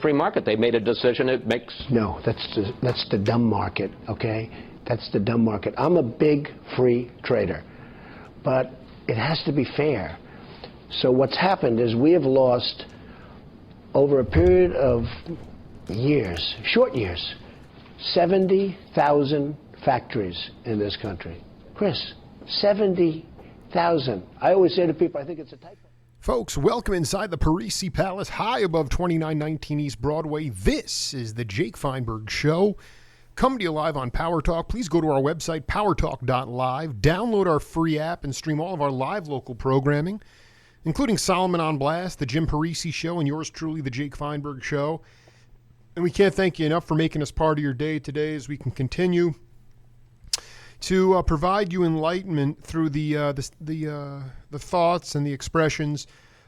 free market. They made a decision. It makes... No, that's the dumb market, okay? That's the dumb market. I'm a big free trader, but it has to be fair. So what's happened is we have lost, over a period of years, short years, 70,000 factories in this country. Chris, 70,000. I always say to people, I think it's a typo. Folks, welcome inside the Parisi Palace, high above 2919 East Broadway. This is the Jake Feinberg Show. Coming to you live on Power Talk. Please go to our website, powertalk.live. Download our free app and stream all of our live local programming, including Solomon on Blast, the Jim Parisi Show, and yours truly, the Jake Feinberg Show. And we can't thank you enough for making us part of your day today as we can continue to provide you enlightenment through the thoughts and the expressions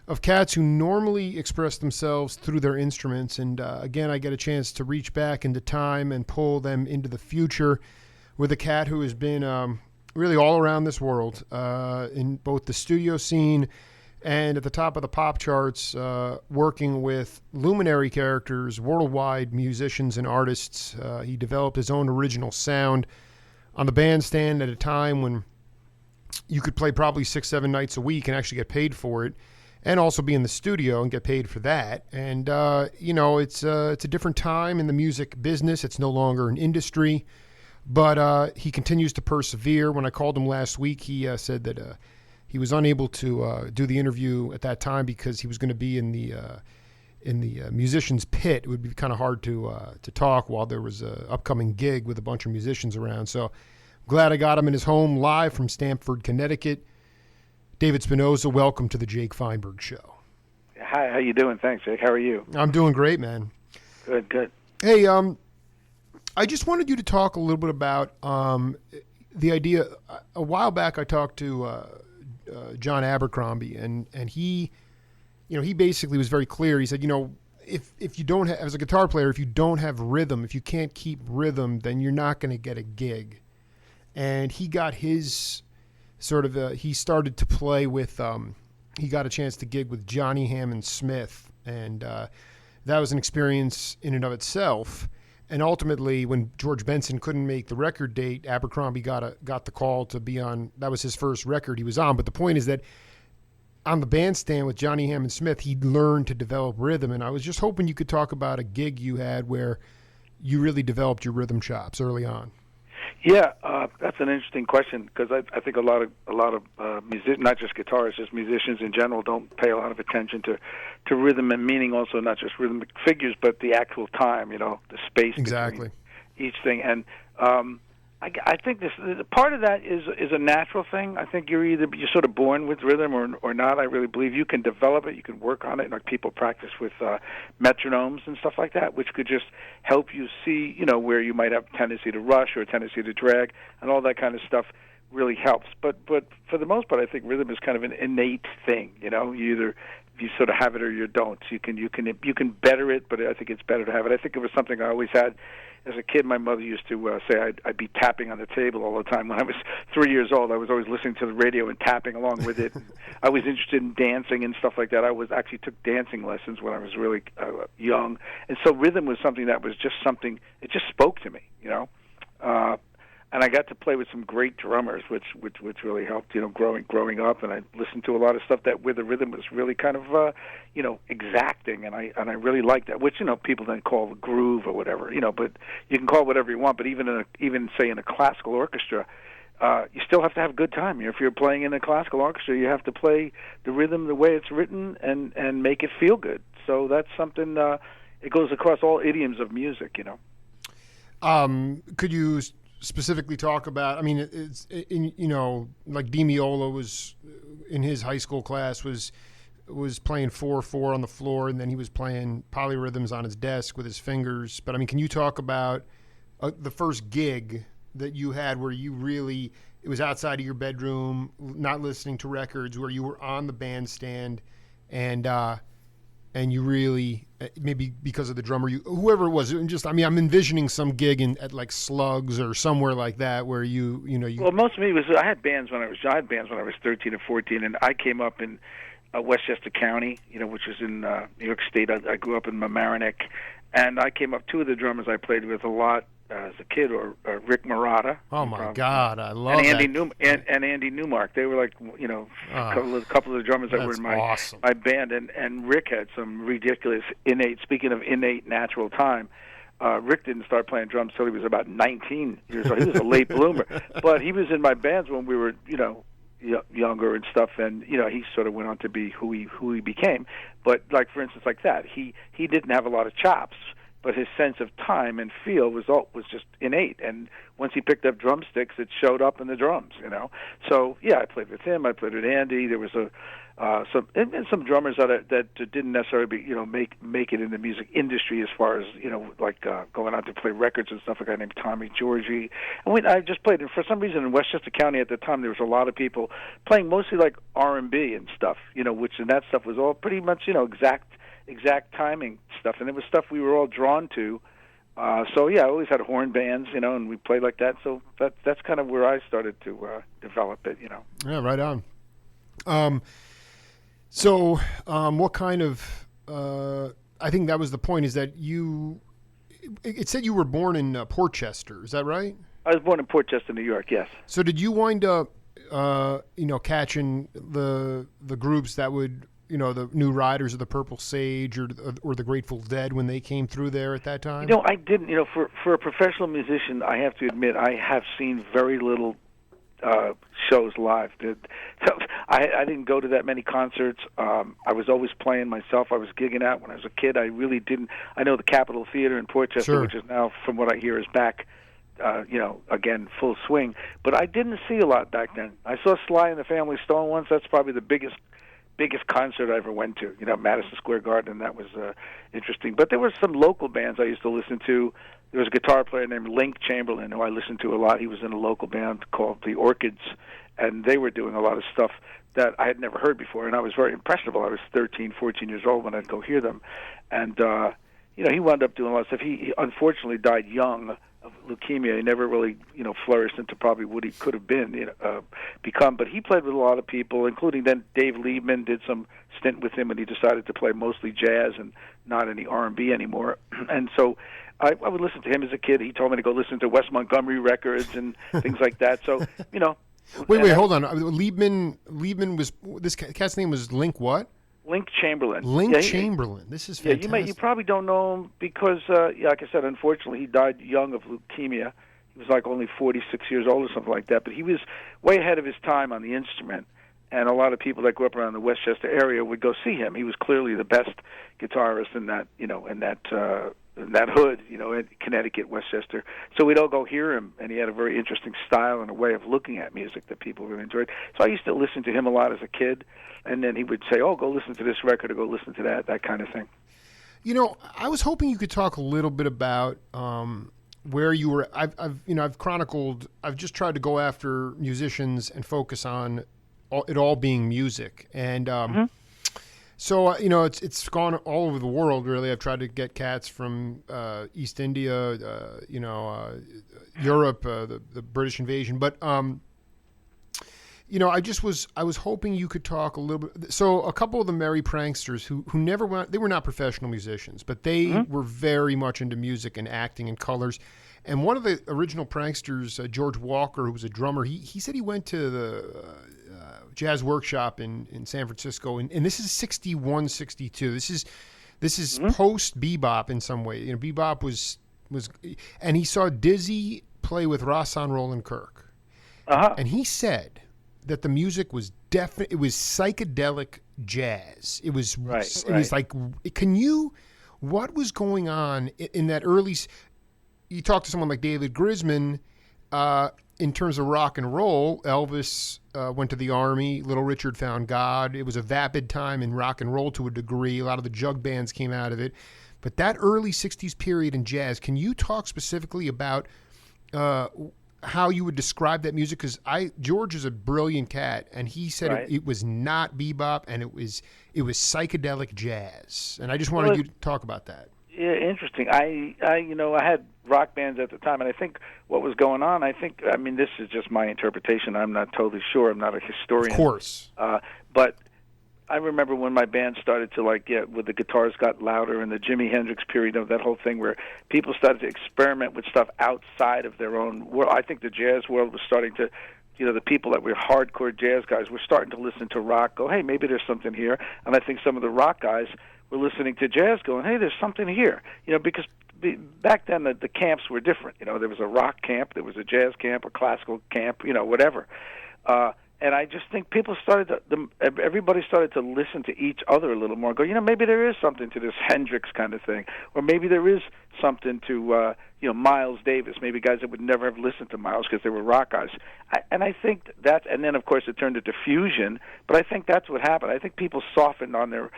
of cats who normally express themselves through their instruments. And again, I get a chance to reach back into time and pull them into the future with a cat who has been really all around this world, in both the studio scene and at the top of the pop charts, working with luminary characters, worldwide musicians and artists. He developed his own original sound on the bandstand at a time when you could play probably 6-7 nights a week and actually get paid for it, and also be in the studio and get paid for that. And, it's a different time in the music business. It's no longer an industry, but he continues to persevere. When I called him last week, he said that he was unable to do the interview at that time because he was going to be in the musician's pit. It would be kind of hard to talk while there was an upcoming gig with a bunch of musicians around. So glad I got him in his home live from Stamford, Connecticut. David Spinozza, welcome to the Jake Feinberg Show. Hi, how you doing? Thanks, Jake. How are you? I'm doing great, man. Good. Hey, I just wanted you to talk a little bit about the idea. A while back, I talked to John Abercrombie, and he basically was very clear. He said, if you don't have, as a guitar player, if you don't have rhythm, if you can't keep rhythm, then you're not going to get a gig. And he got his he started to play with, he got a chance to gig with Johnny Hammond Smith. And that was an experience in and of itself. And ultimately, when George Benson couldn't make the record date, Abercrombie got the call to be on. That was his first record he was on. But the point is that on the bandstand with Johnny Hammond Smith, he learned to develop rhythm. And I was just hoping you could talk about a gig you had where you really developed your rhythm chops early on. Yeah, that's an interesting question because I think a lot of musicians, not just guitarists, just musicians in general, don't pay a lot of attention to rhythm and meaning. Also, not just rhythmic figures, but the actual time. The space exactly between each thing. And I think part of that is a natural thing. I think you're sort of born with rhythm or not. I really believe you can develop it. You can work on it. Like people practice with metronomes and stuff like that, which could just help you see, where you might have a tendency to rush or a tendency to drag, and all that kind of stuff really helps. But for the most part, I think rhythm is kind of an innate thing. You sort of have it or you don't. You can better it, but I think it's better to have it. I think it was something I always had. As a kid, my mother used to say I'd be tapping on the table all the time. When I was 3 years old, I was always listening to the radio and tapping along with it. I was interested in dancing and stuff like that. I actually took dancing lessons when I was really young. And so rhythm was something that was just something, it just spoke to me, and I got to play with some great drummers, which really helped, growing up. And I listened to a lot of stuff where the rhythm was really kind of, exacting, and I really liked that. Which people then call the groove or whatever, But you can call it whatever you want. But even say in a classical orchestra, you still have to have a good time. If you're playing in a classical orchestra, you have to play the rhythm the way it's written and make it feel good. So that's something. It goes across all idioms of music, Could you specifically talk about, it's like Di Meola was in his high school class was playing 4/4 on the floor, and then he was playing polyrhythms on his desk with his fingers. But can you talk about the first gig that you had where you really, it was outside of your bedroom, not listening to records, where you were on the bandstand and you really, maybe because of the drummer, whoever it was, I'm envisioning some gig at like Slugs or somewhere like that where you. Well, most of me was I had bands when I was 13 or 14, and I came up in Westchester County, which is in New York State. I grew up in Mamaroneck, and I came up. Two of the drummers I played with a lot as a kid, or Rick Murata. Oh my God, I love and that. and Andy Newmark. They were like, a couple of the drummers that were in my band. And Rick had some ridiculous innate. Speaking of innate natural time, Rick didn't start playing drums till he was about 19 years old. He was a late bloomer, but he was in my bands when we were, younger and stuff, and he sort of went on to be who he became. But like, for instance, like that, he didn't have a lot of chops, but his sense of time and feel was just innate. And once he picked up drumsticks, it showed up in the drums. So yeah, I played with him. I played with Andy. There was some drummers that didn't necessarily make it in the music industry as far as going out to play records and stuff. A guy named Tommy Georgie. And I just played. And for some reason in Westchester County at the time, there was a lot of people playing mostly like R&B and stuff. And that stuff was all pretty much exact timing stuff, and it was stuff we were all drawn to. So yeah, I always had horn bands, and we played like that. So that's kind of where I started to develop it, Yeah, right on. What kind of? I think that was the point. Is that you? It said you were born in Portchester. Is that right? I was born in Portchester, New York. Yes. So did you wind up, catching the groups that would, the New Riders of the Purple Sage or the Grateful Dead when they came through there at that time? I didn't. For a professional musician, I have to admit I have seen very little shows live. I didn't go to that many concerts. I was always playing myself. I was gigging out when I was a kid. I really didn't. I know the Capitol Theater in Portchester, sure, which is now, from what I hear, is back. Again, full swing. But I didn't see a lot back then. I saw Sly and the Family Stone once. That's probably the biggest concert I ever went to, Madison Square Garden. That was interesting. But there were some local bands I used to listen to. There was a guitar player named Link Chamberlain who I listened to a lot. He was in a local band called the Orchids, and they were doing a lot of stuff that I had never heard before, and I was very impressionable. I was 13, 14 years old when I'd go hear them. And, he wound up doing a lot of stuff. He unfortunately died young of leukemia. He never really, flourished into probably what he could have been, become. But he played with a lot of people, including then Dave Liebman did some stint with him, and he decided to play mostly jazz and not any R&B anymore. And so I would listen to him as a kid. He told me to go listen to Wes Montgomery records and things like that. So, Wait, hold on. Liebman was, this cat's name was Link what? Link Chamberlain. Chamberlain. This is fantastic. Yeah, you probably don't know him because, like I said, unfortunately, he died young of leukemia. He was like only 46 years old or something like that. But he was way ahead of his time on the instrument, and a lot of people that grew up around the Westchester area would go see him. He was clearly the best guitarist in that, in that hood, in Connecticut, Westchester. So we'd all go hear him, and he had a very interesting style and a way of looking at music that people really enjoyed. So I used to listen to him a lot as a kid, and then he would say, "Oh, go listen to this record or go listen to that kind of thing." I was hoping you could talk a little bit about where you were. I've chronicled. I've just tried to go after musicians and focus on it all being music, and so it's gone all over the world. Really, I've tried to get cats from East India, Europe, the British invasion, but. I was hoping you could talk a little bit. So a couple of the merry pranksters who never went, they were not professional musicians, but they were very much into music and acting and colors. And one of the original pranksters, George Walker, who was a drummer, he said he went to the jazz workshop in San Francisco, and this is 61, 62. This is post bebop in some way. Bebop was, and he saw Dizzy play with Rahsaan Roland Kirk, and he said that the music was it was psychedelic jazz. It was right. It was like, what was going on in that early? You talk to someone like David Grisman, in terms of rock and roll. Elvis went to the army. Little Richard found God. It was a vapid time in rock and roll to a degree. A lot of the jug bands came out of it. But that early 60s period in jazz, can you talk specifically about how you would describe that music? Because George is a brilliant cat, and he said it was not bebop, and it was psychedelic jazz. And I just wanted you to talk about that. Yeah, interesting. I had rock bands at the time, and I think what was going on, this is just my interpretation. I'm not totally sure. I'm not a historian. Of course. But I remember when my band started to where the guitars got louder, and the Jimi Hendrix period of that whole thing where people started to experiment with stuff outside of their own world. I think the jazz world was starting to, the people that were hardcore jazz guys were starting to listen to rock, go, hey, maybe there's something here. And I think some of the rock guys were listening to jazz going, hey, there's something here. Because back then the camps were different. There was a rock camp, there was a jazz camp, a classical camp, whatever. And I just think people everybody started to listen to each other a little more. Go, maybe there is something to this Hendrix kind of thing, or maybe there is something to, Miles Davis. Maybe guys that would never have listened to Miles because they were rock guys. And I think and then of course it turned into fusion. But I think that's what happened. I think people softened on their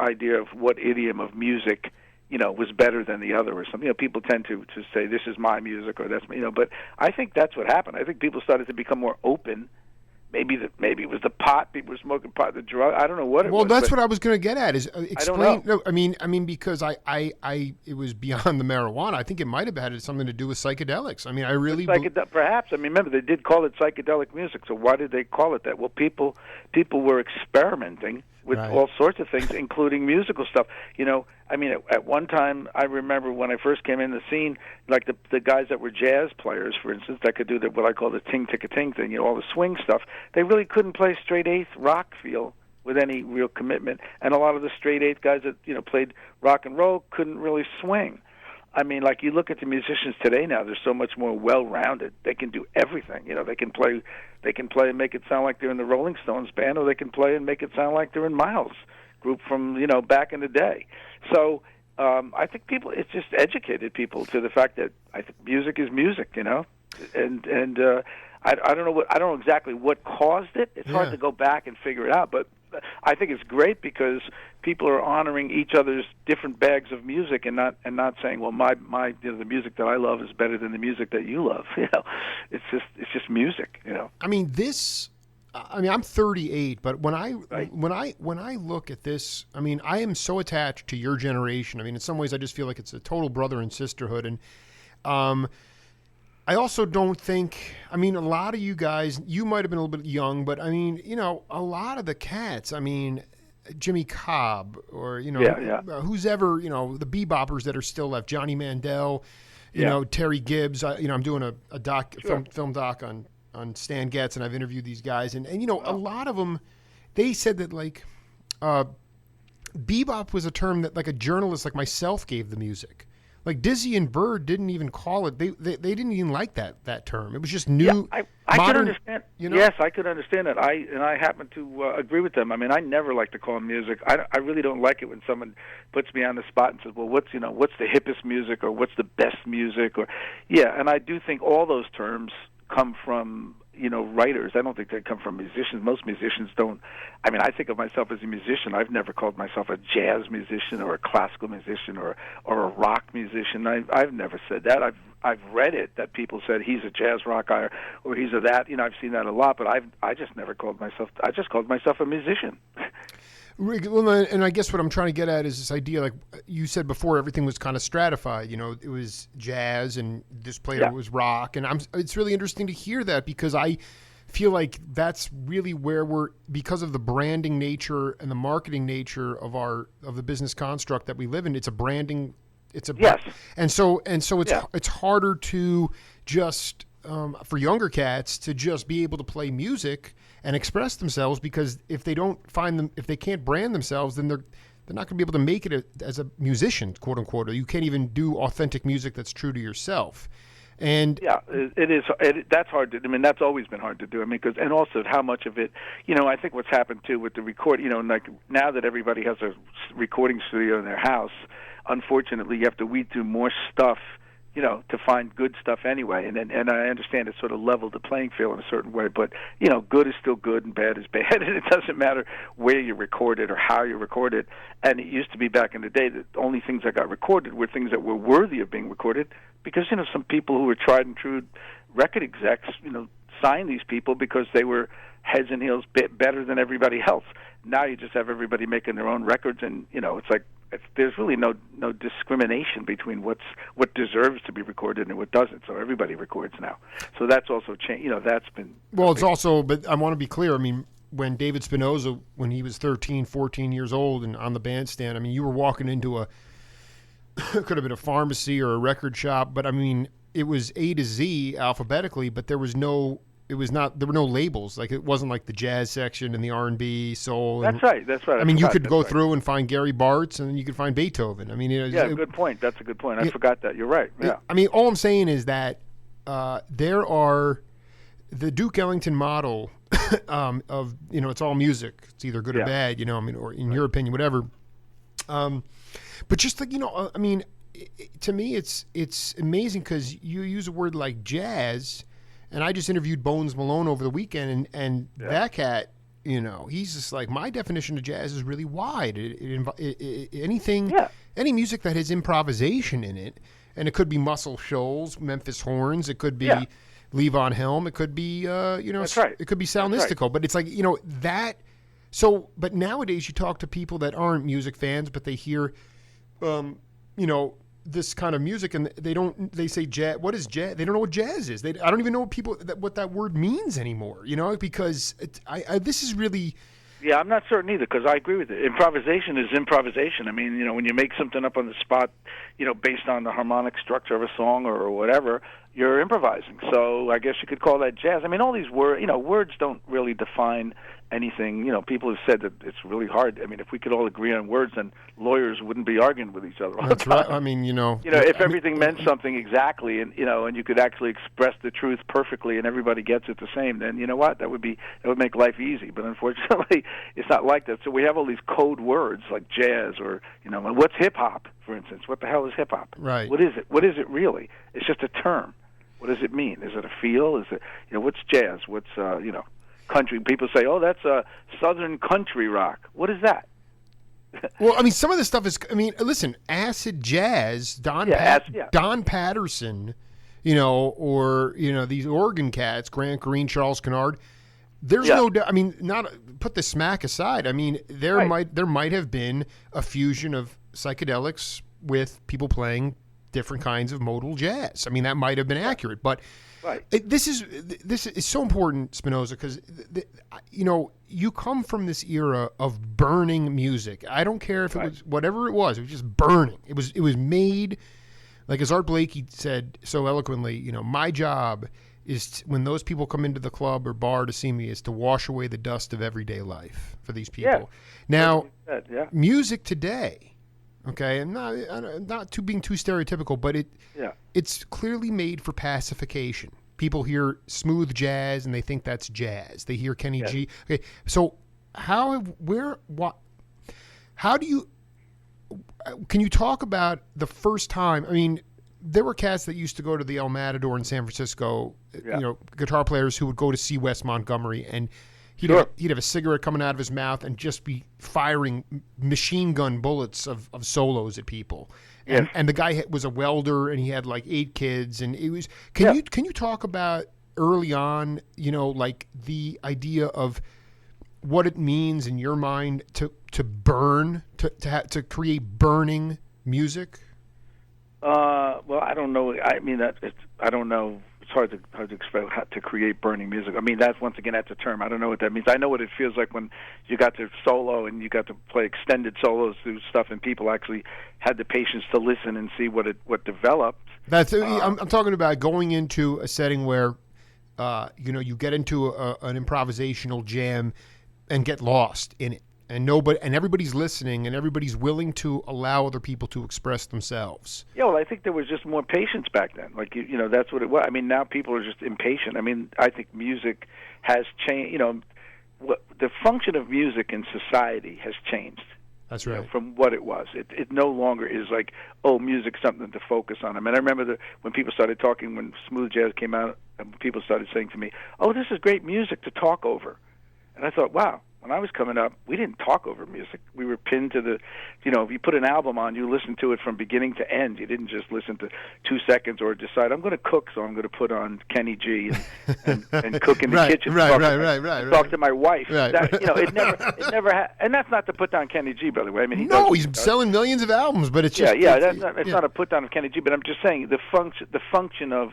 idea of what idiom of music, was better than the other or something. People tend to say this is my music or that's but I think that's what happened. I think people started to become more open. Maybe it was the pot. People were smoking pot, the drug. I don't know what it was. Well, that's what I was going to get at. Is explain. I don't know. No, I mean, because it was beyond the marijuana. I think it might have had something to do with psychedelics. I mean, I really perhaps. I mean, remember they did call it psychedelic music. So why did they call it that? Well, people were experimenting with all sorts of things, including musical stuff. I mean, at one time, I remember when I first came in the scene, like the guys that were jazz players, for instance, that could do what I call the ting-ticka-ting thing, all the swing stuff, they really couldn't play straight-eighth rock feel with any real commitment. And a lot of the straight-eighth guys that, played rock and roll couldn't really swing. I mean, like you look at the musicians today now, they're so much more well-rounded. They can do everything. They can play and make it sound like they're in the Rolling Stones band, or they can play and make it sound like they're in Miles group from, back in the day. So I think it's just educated people to the fact that I think music is music, and I don't know exactly what caused it. It's hard to go back and figure it out, but I think it's great because people are honoring each other's different bags of music and not saying, well, my the music that I love is better than the music that you love. It's just music. I mean, I'm 38, but when I look at this, I mean, I am so attached to your generation. I mean, in some ways, I just feel like it's a total brother and sisterhood, and I also don't think, I mean, a lot of you guys, you might have been a little bit young, but I mean, a lot of the cats, I mean, Jimmy Cobb or, who's ever, the beboppers that are still left, Johnny Mandel, Terry Gibbs, I'm doing a film doc on Stan Getz, and I've interviewed these guys, and a lot of them, they said that bebop was a term that like a journalist like myself gave the music. Like Dizzy and Bird didn't even call it. They didn't even like that term. It was just new. Yeah, I could understand. Yes, I could understand that. I happen to agree with them. I mean, I never like to call music. I really don't like it when someone puts me on the spot and says, "Well, what's the hippest music or what's the best music?" Or and I do think all those terms come from writers. I don't think they come from musicians. Most musicians don't. I mean, I think of myself as a musician. I've never called myself a jazz musician or a classical musician or a rock musician. I've never said that. I've read it that people said he's a jazz rock guy or he's a that. I've seen that a lot, but I just never called myself. I just called myself a musician. Well, and I guess what I'm trying to get at is this idea, like you said before, everything was kind of stratified. It was jazz, and this player was rock, and it's really interesting to hear that because I feel like that's really where because of the branding nature and the marketing nature of the business construct that we live in. It's a branding. And so it's harder to just for younger cats to just be able to play music and express themselves, because if they can't brand themselves, then they're not going to be able to make it as a musician, quote unquote, or you can't even do authentic music that's true to yourself. And it is. That's hard to. I mean, that's always been hard to do. I mean, and also how much of it. I think what's happened too with the record. Like now that everybody has a recording studio in their house, unfortunately, you have to weed through more stuff. To find good stuff anyway, and I understand it's sort of leveled the playing field in a certain way, but good is still good and bad is bad, and it doesn't matter where you record it or how you record it. And it used to be back in the day that the only things that got recorded were things that were worthy of being recorded, because some people who were tried and true record execs, signed these people because they were heads and heels better than everybody else. Now you just have everybody making their own records, and it's like. There's really no discrimination between what deserves to be recorded and what doesn't. So everybody records now. So that's also changed. That's been well. It's also, but I want to be clear. I mean, when David Spinozza, when he was 13, 14 years old and on the bandstand, I mean, you were walking into could have been a pharmacy or a record shop, but I mean, it was A to Z alphabetically, but there were no labels. Like, it wasn't like the jazz section and the R&B, soul. That's right. I mean, you could go through and find Gary Bartz, and then you could find Beethoven. I mean, good point. That's a good point. I forgot that. You're right. Yeah. I mean, all I'm saying is that there are the Duke Ellington model of, it's all music. It's either good or bad, I mean, or in your opinion, whatever. But just like, I mean, to me, it's amazing because you use a word like jazz, and I just interviewed Bones Malone over the weekend, and that cat, he's just like, my definition of jazz is really wide. Any music that has improvisation in it, and it could be Muscle Shoals, Memphis Horns, it could be Levon Helm, it could be, That's right. It could be Sal Nistico, but it's like, that. So, but nowadays you talk to people that aren't music fans, but they hear, this kind of music, and they say jazz. What is jazz? They don't know what jazz is. I don't even know what that word means anymore, because this is really. Yeah, I'm not certain either, because I agree with it. Improvisation is improvisation. I mean, when you make something up on the spot, based on the harmonic structure of a song or whatever, you're improvising. So I guess you could call that jazz. I mean, all these words, words don't really define anything. People have said that it's really hard. I mean, if we could all agree on words, then lawyers wouldn't be arguing with each other all the time. Right. I mean, if everything meant something exactly, and and you could actually express the truth perfectly, and everybody gets it the same, then you know what? That would make life easy. But unfortunately, it's not like that. So we have all these code words like jazz, or what's hip hop, for instance. What the hell is hip hop? Right. What is it? What is it really? It's just a term. What does it mean? Is it a feel? Is it what's jazz? What's country? People say, oh, that's a southern country rock. What is that? Well, I mean, some of this stuff is. I mean, listen, acid jazz, Don Patterson, or these Oregon cats, Grant Green, Charles Kennard. There's no doubt. I mean, not put the smack aside. I mean, there might have been a fusion of psychedelics with people playing different kinds of modal jazz. I mean, that might have been accurate, but this is so important, Spinozza, because you come from this era of burning music. I don't care if it was whatever it was just burning. It was made, like as Art Blakey said so eloquently. My job is when those people come into the club or bar to see me is to wash away the dust of everyday life for these people. Now, music today. Okay, and not being too stereotypical, but it's clearly made for pacification. People hear smooth jazz and they think that's jazz. They hear Kenny G. Okay, so can you talk about the first time? I mean, there were cats that used to go to the El Matador in San Francisco. Guitar players who would go to see Wes Montgomery, and he'd have a cigarette coming out of his mouth and just be firing machine gun bullets of solos at people. And the guy was a welder, and he had like 8 kids, and it was. Can you talk about early on, like the idea of what it means in your mind to burn, to create burning music? Well, I don't know. I mean, I don't know. It's hard to explain how to create burning music. I mean, that's a term. I don't know what that means. I know what it feels like when you got to solo and you got to play extended solos through stuff, and people actually had the patience to listen and see what developed. I'm talking about going into a setting where, you get into an improvisational jam and get lost in it. And everybody's listening, and everybody's willing to allow other people to express themselves. Yeah, well, I think there was just more patience back then. Like, that's what it was. I mean, now people are just impatient. I mean, I think music has changed. The function of music in society has changed. That's right. From what it was. It no longer is like, oh, music's something to focus on. I mean, I remember when people started talking, when smooth jazz came out, and people started saying to me, oh, this is great music to talk over. And I thought, wow. When I was coming up, we didn't talk over music. We were pinned to the, if you put an album on, you listened to it from beginning to end. You didn't just listen to 2 seconds or decide, I'm going to cook, so I'm going to put on Kenny G and cook in the kitchen. Right. Talk to my wife. Right. It never had, and that's not to put down Kenny G, by the way. I mean, he's selling millions of albums, but it's just it's not a put down of Kenny G. But I'm just saying the function of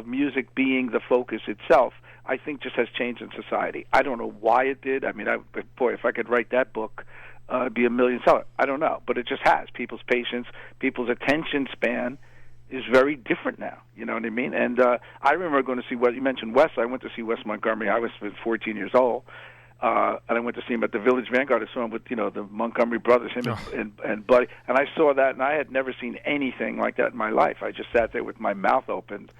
music being the focus itself. I think just has changed in society. I don't know why it did. I mean, boy, if I could write that book, it'd be a million seller. I don't know, but it just has. People's patience, people's attention span is very different now. You know what I mean? And I remember going to see you mentioned Wes. I went to see Wes Montgomery. I was 14 years old. And I went to see him at the Village Vanguard. I saw him with, the Montgomery brothers, him and Buddy. And I saw that, and I had never seen anything like that in my life. I just sat there with my mouth open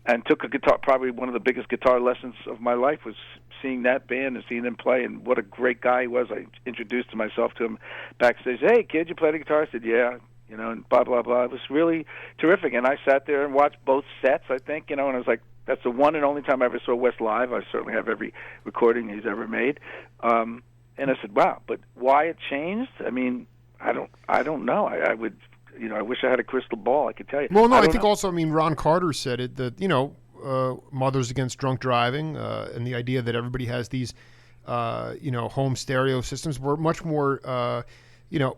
and took a guitar. Probably one of the biggest guitar lessons of my life was seeing that band and seeing them play, and what a great guy he was. I introduced myself to him backstage. Hey, kid, you play the guitar? I said, yeah. And blah, blah, blah. It was really terrific. And I sat there and watched both sets, I think, and I was like, that's the one and only time I ever saw Wes live. I certainly have every recording he's ever made. And I said, wow, but why it changed? I mean, I don't know. I would, I wish I had a crystal ball. I could tell you. Well, no, I think also, Ron Carter said it, that, Mothers Against Drunk Driving, and the idea that everybody has these, home stereo systems were much more,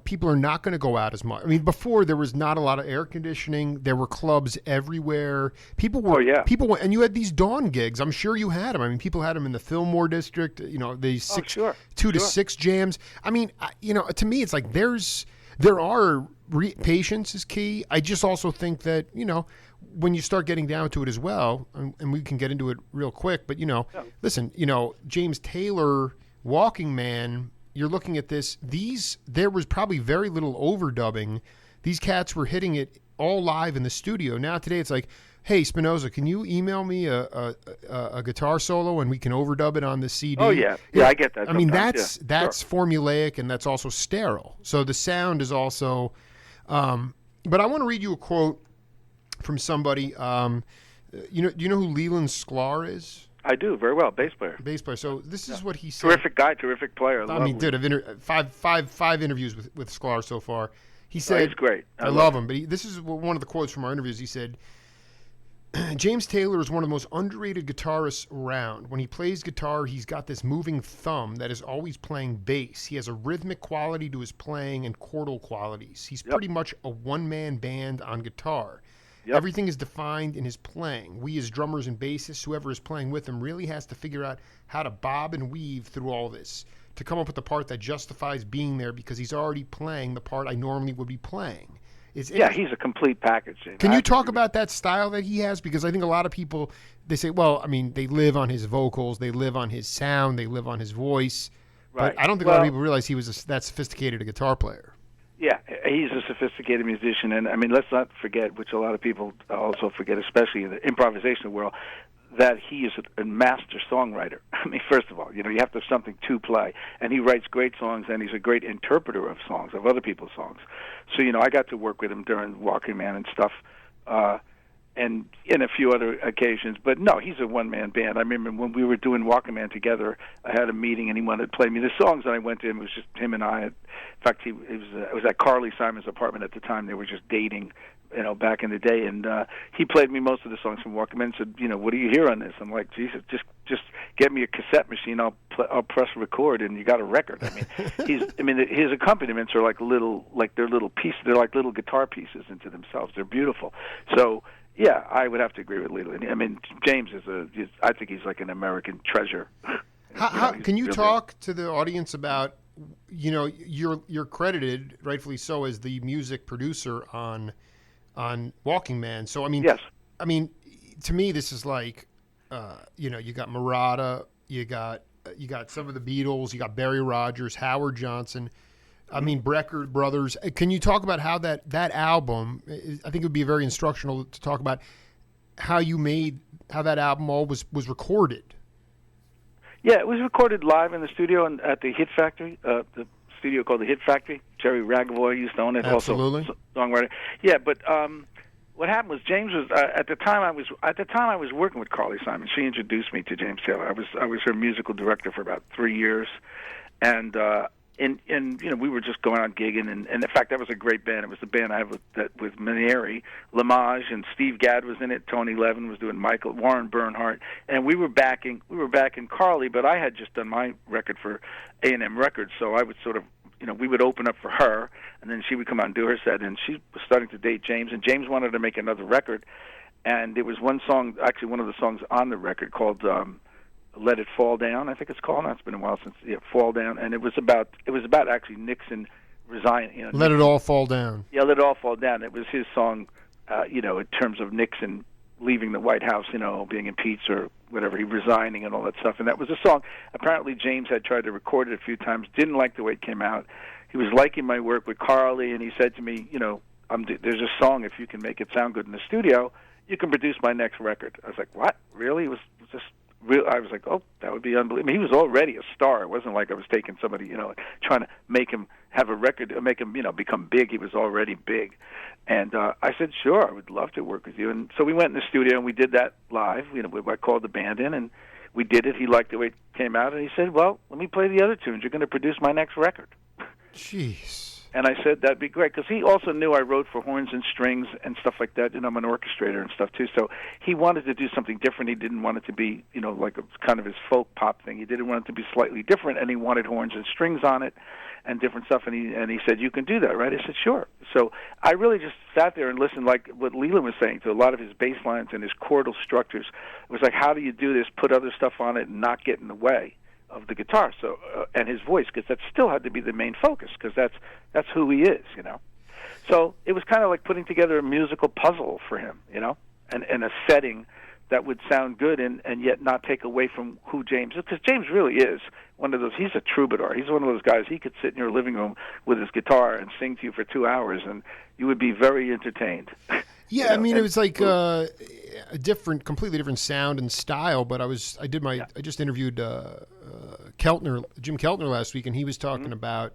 people are not going to go out as much. I mean, before there was not a lot of air conditioning. There were clubs everywhere. People were, and you had these dawn gigs. I'm sure you had them. I mean, people had them in the Fillmore district. These 2 to 6 jams. I mean, to me, it's like patience is key. I just also think that when you start getting down to it as well, and we can get into it real quick. But listen, James Taylor, Walking Man. You're looking at this. There was probably very little overdubbing. These cats were hitting it all live in the studio. Now today it's like, hey, Spinozza, can you email me a guitar solo and we can overdub it on the CD? Oh yeah, I get that. I mean, that's formulaic, and that's also sterile. So the sound is also. But I want to read you a quote from somebody. Do you know who Leland Sklar is? I do, very well. Bass player. So this is what he said. Terrific guy, terrific player. I mean, dude, I've five interviews with Sklar so far. He said, he's great. I love him. But this is one of the quotes from our interviews. He said, James Taylor is one of the most underrated guitarists around. When he plays guitar, he's got this moving thumb that is always playing bass. He has a rhythmic quality to his playing and chordal qualities. He's pretty much a one-man band on guitar. Yep. Everything is defined in his playing. We as drummers and bassists, whoever is playing with him, really has to figure out how to bob and weave through all this to come up with the part that justifies being there, because he's already playing the part I normally would be playing. He's a complete package. Can you talk about that style that he has? Because I think a lot of people, they say, well, I mean, they live on his vocals, they live on his sound, they live on his voice. Right. But I don't think a lot of people realize he was that sophisticated a guitar player. Yeah, he's a sophisticated musician, and I mean, let's not forget, which a lot of people also forget, especially in the improvisation world, that he is a master songwriter. I mean, first of all, you have to have something to play, and he writes great songs, and he's a great interpreter of songs, of other people's songs. So, I got to work with him during Walking Man and stuff, and in a few other occasions. But no, he's a one-man band. I remember when we were doing Walking Man together, I had a meeting, and he wanted to play me the songs, and I went to him. It was just him and I. In fact, it was at Carly Simon's apartment at the time. They were just dating, back in the day, and he played me most of the songs from Walking Man and said, what do you hear on this? I'm like, Jesus, just get me a cassette machine. I'll press record, and you got a record. I mean, his accompaniments are they're little pieces. They're like little guitar pieces into themselves. They're beautiful. So. Yeah, I would have to agree with Leland. I mean, James I think he's like an American treasure. Can you talk to the audience about, you're credited, rightfully so, as the music producer on Walking Man. So, I mean, yes. I mean, to me, this is like, you got Murata, you got some of the Beatles, you got Barry Rogers, Howard Johnson. I mean, Brecker Brothers. Can you talk about how that album? I think it would be very instructional to talk about how that album all was recorded. Yeah, it was recorded live in the studio and at the Hit Factory, the studio called the Hit Factory. Jerry Ragavoy used to own it. Absolutely. Also songwriter. Yeah, but what happened was James was at the time I was working with Carly Simon. She introduced me to James Taylor. I was her musical director for about 3 years, and we were just going on gigging, and in fact that was a great band. It was the band I have with Mainieri, Lamage, and Steve Gadd was in it. Tony Levin was doing Michael, Warren Bernhardt, and we were backing Carly. But I had just done my record for A&M Records, so I would sort of, we would open up for her, and then she would come out and do her set. And she was starting to date James, and James wanted to make another record, and there was one song, actually one of the songs on the record called Let It Fall Down, I think it's called. Now, it's been a while since Fall Down, and it was about actually Nixon resigning. You know, Let It All Fall Down. Yeah, Let It All Fall Down. It was his song, in terms of Nixon leaving the White House, being impeached or whatever, he resigning and all that stuff. And that was a song. Apparently, James had tried to record it a few times, didn't like the way it came out. He was liking my work with Carly, and he said to me, there's a song, if you can make it sound good in the studio, you can produce my next record. I was like, what? Really? It was just real. I was like, oh, that would be unbelievable. I mean, he was already a star. It wasn't like I was taking somebody, trying to make him have a record, make him, become big. He was already big. And I said, sure, I would love to work with you. And so we went in the studio and we did that live. I called the band in and we did it. He liked the way it came out, and he said, well, let me play the other tunes. You're going to produce my next record. Jeez. And I said, that'd be great, because he also knew I wrote for horns and strings and stuff like that. I'm an orchestrator and stuff, too. So he wanted to do something different. He didn't want it to be, like a kind of his folk pop thing. He didn't want it to be slightly different, and he wanted horns and strings on it and different stuff. And he said, you can do that, right? I said, sure. So I really just sat there and listened, like what Leland was saying, to a lot of his bass lines and his chordal structures. It was like, how do you do this, put other stuff on it, and not get in the way of the guitar, so and his voice, because that still had to be the main focus, because that's who he is, So it was kind of like putting together a musical puzzle for him, and a setting that would sound good and yet not take away from who James is, because James really is one of those. He's a troubadour. He's one of those guys. He could sit in your living room with his guitar and sing to you for 2 hours, and you would be very entertained. Yeah, I mean, it was like a completely different sound and style. But I just interviewed Jim Keltner last week, and he was talking about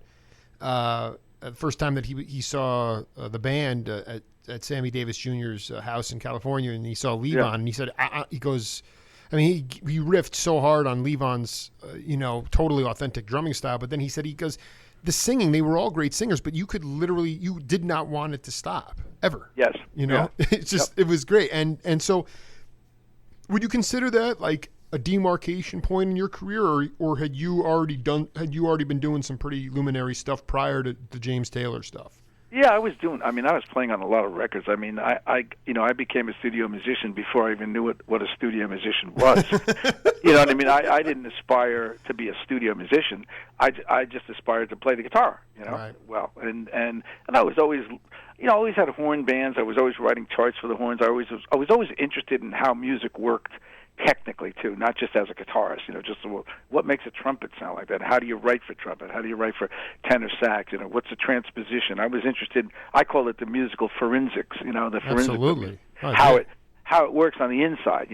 the first time that he saw the band at Sammy Davis Jr.'s house in California, and he saw Levin, and he said, he goes, I mean, he riffed so hard on Levin's, totally authentic drumming style, but then he said, the singing, they were all great singers, but you did not want it to stop ever. Yes. It's just, It was great. And so would you consider that like a demarcation point in your career, or had you already been doing some pretty luminary stuff prior to the James Taylor stuff? Yeah, I was playing on a lot of records. I mean, I became a studio musician before I even knew what a studio musician was. You know what I mean? I didn't aspire to be a studio musician. I just aspired to play the guitar, Right. Well, and I was always, always had horn bands. I was always writing charts for the horns. I was always interested in how music worked technically too, not just as a guitarist. Just what makes a trumpet sound like that? How do you write for trumpet? How do you write for tenor sax? What's a transposition? I was interested. I call it the musical forensics. The forensics. Absolutely. How it works on the inside.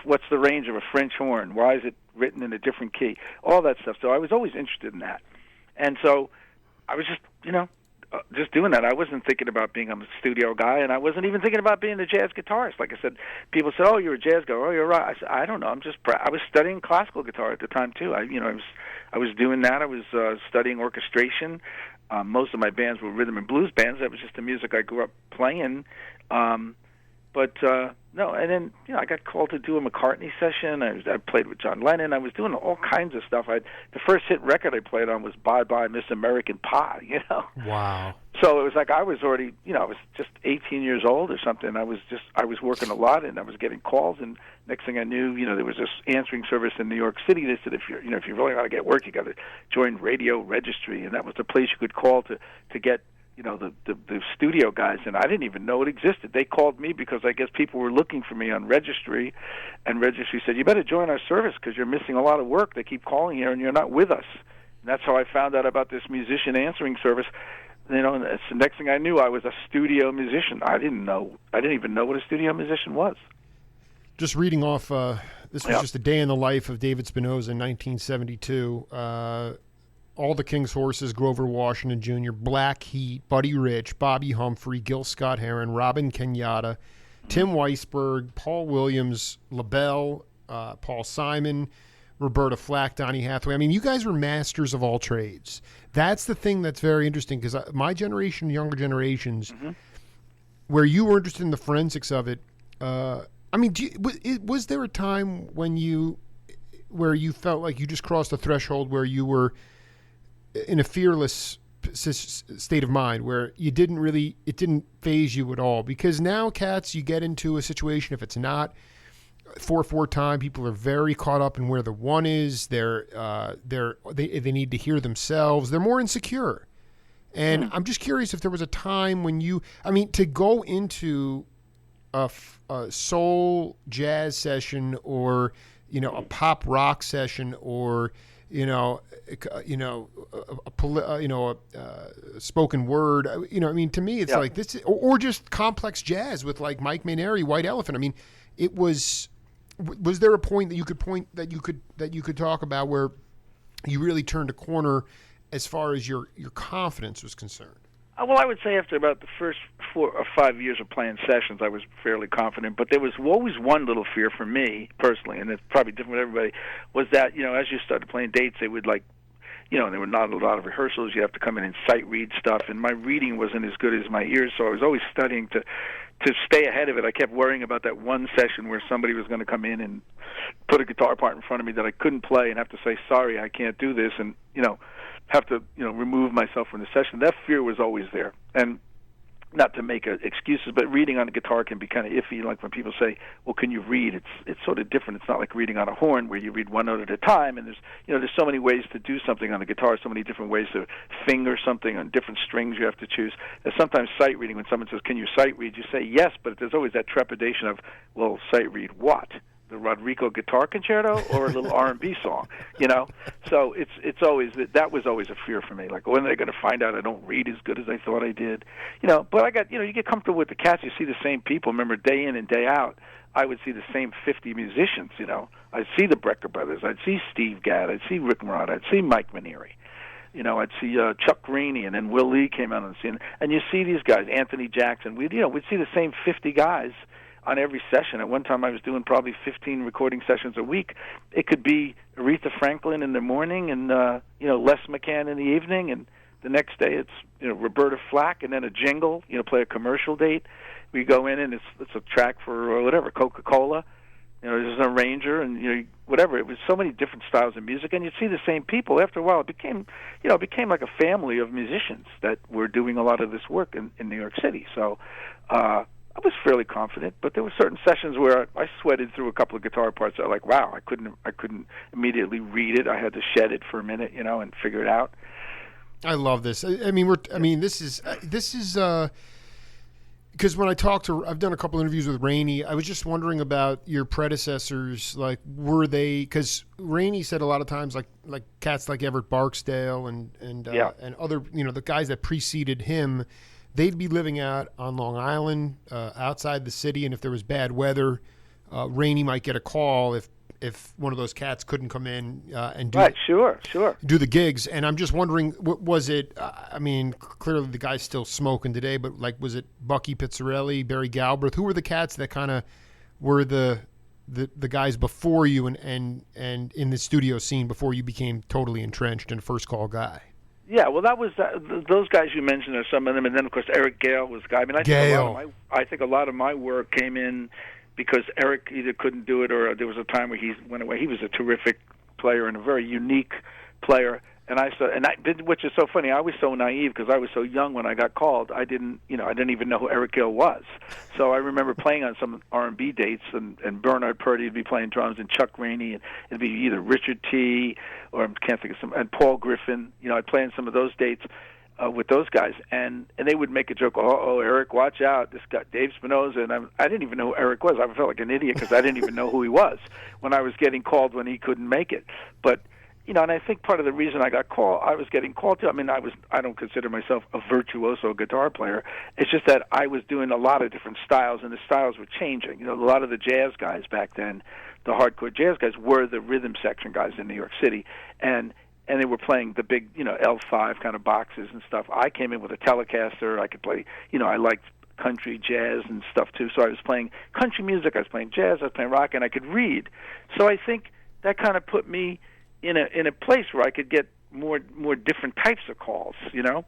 What's the range of a French horn? Why is it written in a different key? All that stuff. So I was always interested in that, and so I was just just doing that. I wasn't thinking about being a studio guy, and I wasn't even thinking about being a jazz guitarist. Like I said, people said, "Oh, you're a jazz guy." "Oh, you're right." I said, "I don't know. I was studying classical guitar at the time too. I was doing that. I was studying orchestration. Most of my bands were rhythm and blues bands. That was just the music I grew up playing. No, and then I got called to do a McCartney session. I played with John Lennon. I was doing all kinds of stuff. The first hit record I played on was "Bye Bye Miss American Pie." Wow. So it was like I was already, I was just 18 years old or something. I was working a lot, and I was getting calls. And next thing I knew, there was this answering service in New York City. They said, if you really want to get work, you got to join Radio Registry, and that was the place you could call to get the studio guys, and I didn't even know it existed. They called me because I guess people were looking for me on Registry, and Registry said, you better join our service because you're missing a lot of work. They keep calling here and you're not with us. And that's how I found out about this musician answering service. And it's the next thing I knew, I was a studio musician. I didn't even know what a studio musician was. Just reading off, this was just a day in the life of David Spinozza in 1972. All the King's Horses, Grover Washington Jr., Black Heat, Buddy Rich, Bobby Humphrey, Gil Scott-Heron, Robin Kenyatta, Tim Weisberg, Paul Williams, LaBelle, Paul Simon, Roberta Flack, Donnie Hathaway. I mean, you guys were masters of all trades. That's the thing that's very interesting, because my generation, younger generations, where you were interested in the forensics of it, was there a time where you felt like you just crossed a threshold where you were in a fearless state of mind, where it didn't faze you at all? Because now, cats, you get into a situation, if it's not 4/4 time. People are very caught up in where the one is. They need to hear themselves. They're more insecure. And I'm just curious if there was a time when to go into a soul jazz session or, a pop rock session or, a spoken word, to me, it's like this, or just complex jazz with like Mike Mainieri, White Elephant. Was there a point that you could talk about where you really turned a corner as far as your confidence was concerned? Well, I would say after about the first 4 or 5 years of playing sessions, I was fairly confident. But there was always one little fear for me personally, and it's probably different with everybody, was that, as you started playing dates, they would there were not a lot of rehearsals. You have to come in and sight read stuff, and my reading wasn't as good as my ears, so I was always studying to stay ahead of it. I kept worrying about that one session where somebody was going to come in and put a guitar part in front of me that I couldn't play and have to say, sorry, I can't do this, and, have to, remove myself from the session. That fear was always there. And not to make excuses, but reading on a guitar can be kind of iffy. Like when people say, well, can you read? It's sort of different. It's not like reading on a horn where you read one note at a time, and there's so many ways to do something on a guitar, so many different ways to finger something on different strings you have to choose. There's sometimes sight reading. When someone says, can you sight read? You say yes, but there's always that trepidation of, well, sight read what? The Rodrigo Guitar Concerto or a little R&B song, So it's always that was always a fear for me. Like, when are they going to find out I don't read as good as I thought I did? But I got, you get comfortable with the cats. You see the same people. Remember, day in and day out, I would see the same 50 musicians. I'd see the Brecker brothers. I'd see Steve Gadd. I'd see Rick Morat. I'd see Mike Mainieri. I'd see Chuck Rainey, and then Will Lee came out on the scene. And you see these guys, Anthony Jackson. We'd see the same 50 guys on every session. At one time I was doing probably 15 recording sessions a week. It could be Aretha Franklin in the morning and Les McCann in the evening, and the next day it's Roberta Flack, and then a jingle, play a commercial date. We go in and it's a track for whatever, Coca-Cola. There's an arranger and whatever. It was so many different styles of music, and you'd see the same people. After a while it became like a family of musicians that were doing a lot of this work in New York City. So I was fairly confident, but there were certain sessions where I sweated through a couple of guitar parts. I like, wow, I couldn't immediately read it. I had to shed it for a minute, and figure it out. I love this. This is because when I've done a couple interviews with Rainey. I was just wondering about your predecessors. Like, were they? Because Rainey said a lot of times, like cats like Everett Barksdale and other, the guys that preceded him. They'd be living out on Long Island, outside the city, and if there was bad weather, Rainey might get a call if one of those cats couldn't come in and do do the gigs. And I'm just wondering, was it? Clearly the guy's still smoking today, but like, was it Bucky Pizzarelli, Barry Galbraith? Who were the cats that kind of were the guys before you and in the studio scene before you became totally entrenched and first call guy? Yeah, well, that was those guys you mentioned are some of them, and then of course Eric Gale was the guy. I think a lot of my work came in because Eric either couldn't do it or there was a time where he went away. He was a terrific player and a very unique player, which is so funny. I was so naive because I was so young when I got called. I didn't even know who Eric Gale was. So I remember playing on some R&B dates, and Bernard Purdy would be playing drums, and Chuck Rainey, and it'd be either Richard T. or I can't think of some, and Paul Griffin. I'd play on some of those dates with those guys, and they would make a joke. Oh, Eric, watch out! This guy, Dave Spinozza, and I didn't even know who Eric was. I felt like an idiot because I didn't even know who he was when I was getting called when he couldn't make it, but. And I think part of the reason I was getting called to, I don't consider myself a virtuoso guitar player. It's just that I was doing a lot of different styles, and the styles were changing. A lot of the jazz guys back then, the hardcore jazz guys, were the rhythm section guys in New York City, and they were playing the big, L5 kind of boxes and stuff. I came in with a Telecaster. I could play, I liked country, jazz, and stuff too. So I was playing country music, I was playing jazz, I was playing rock, and I could read. So I think that kind of put me in a place where I could get more different types of calls,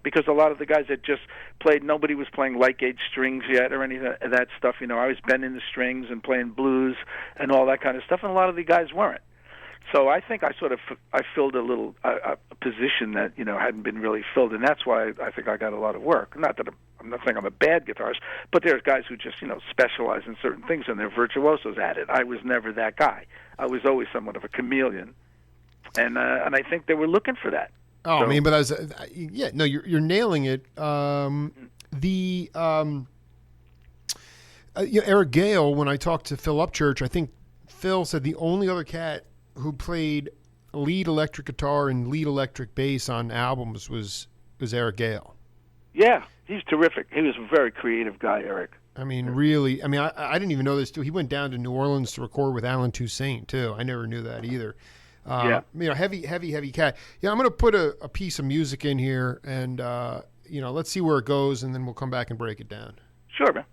because a lot of the guys that just played, nobody was playing light gauge strings yet or any of that stuff. I was bending the strings and playing blues and all that kind of stuff, and a lot of the guys weren't. So I think I filled a little a position that hadn't been really filled, and that's why I think I got a lot of work. Not that I'm not saying I'm a bad guitarist, but there's guys who just specialize in certain things and they're virtuosos at it. I was never that guy. I was always somewhat of a chameleon, and I think they were looking for that. Oh, so, I mean, but you're nailing it. Eric Gale, when I talked to Phil Upchurch, I think Phil said the only other cat who played lead electric guitar and lead electric bass on albums was Eric Gale. Yeah, he's terrific. He was a very creative guy, Eric. I mean, really. I mean, I didn't even know this, too. He went down to New Orleans to record with Alan Toussaint, too. I never knew that either. Heavy cat. Yeah, I'm going to put a piece of music in here, and, let's see where it goes, and then we'll come back and break it down. Sure, man.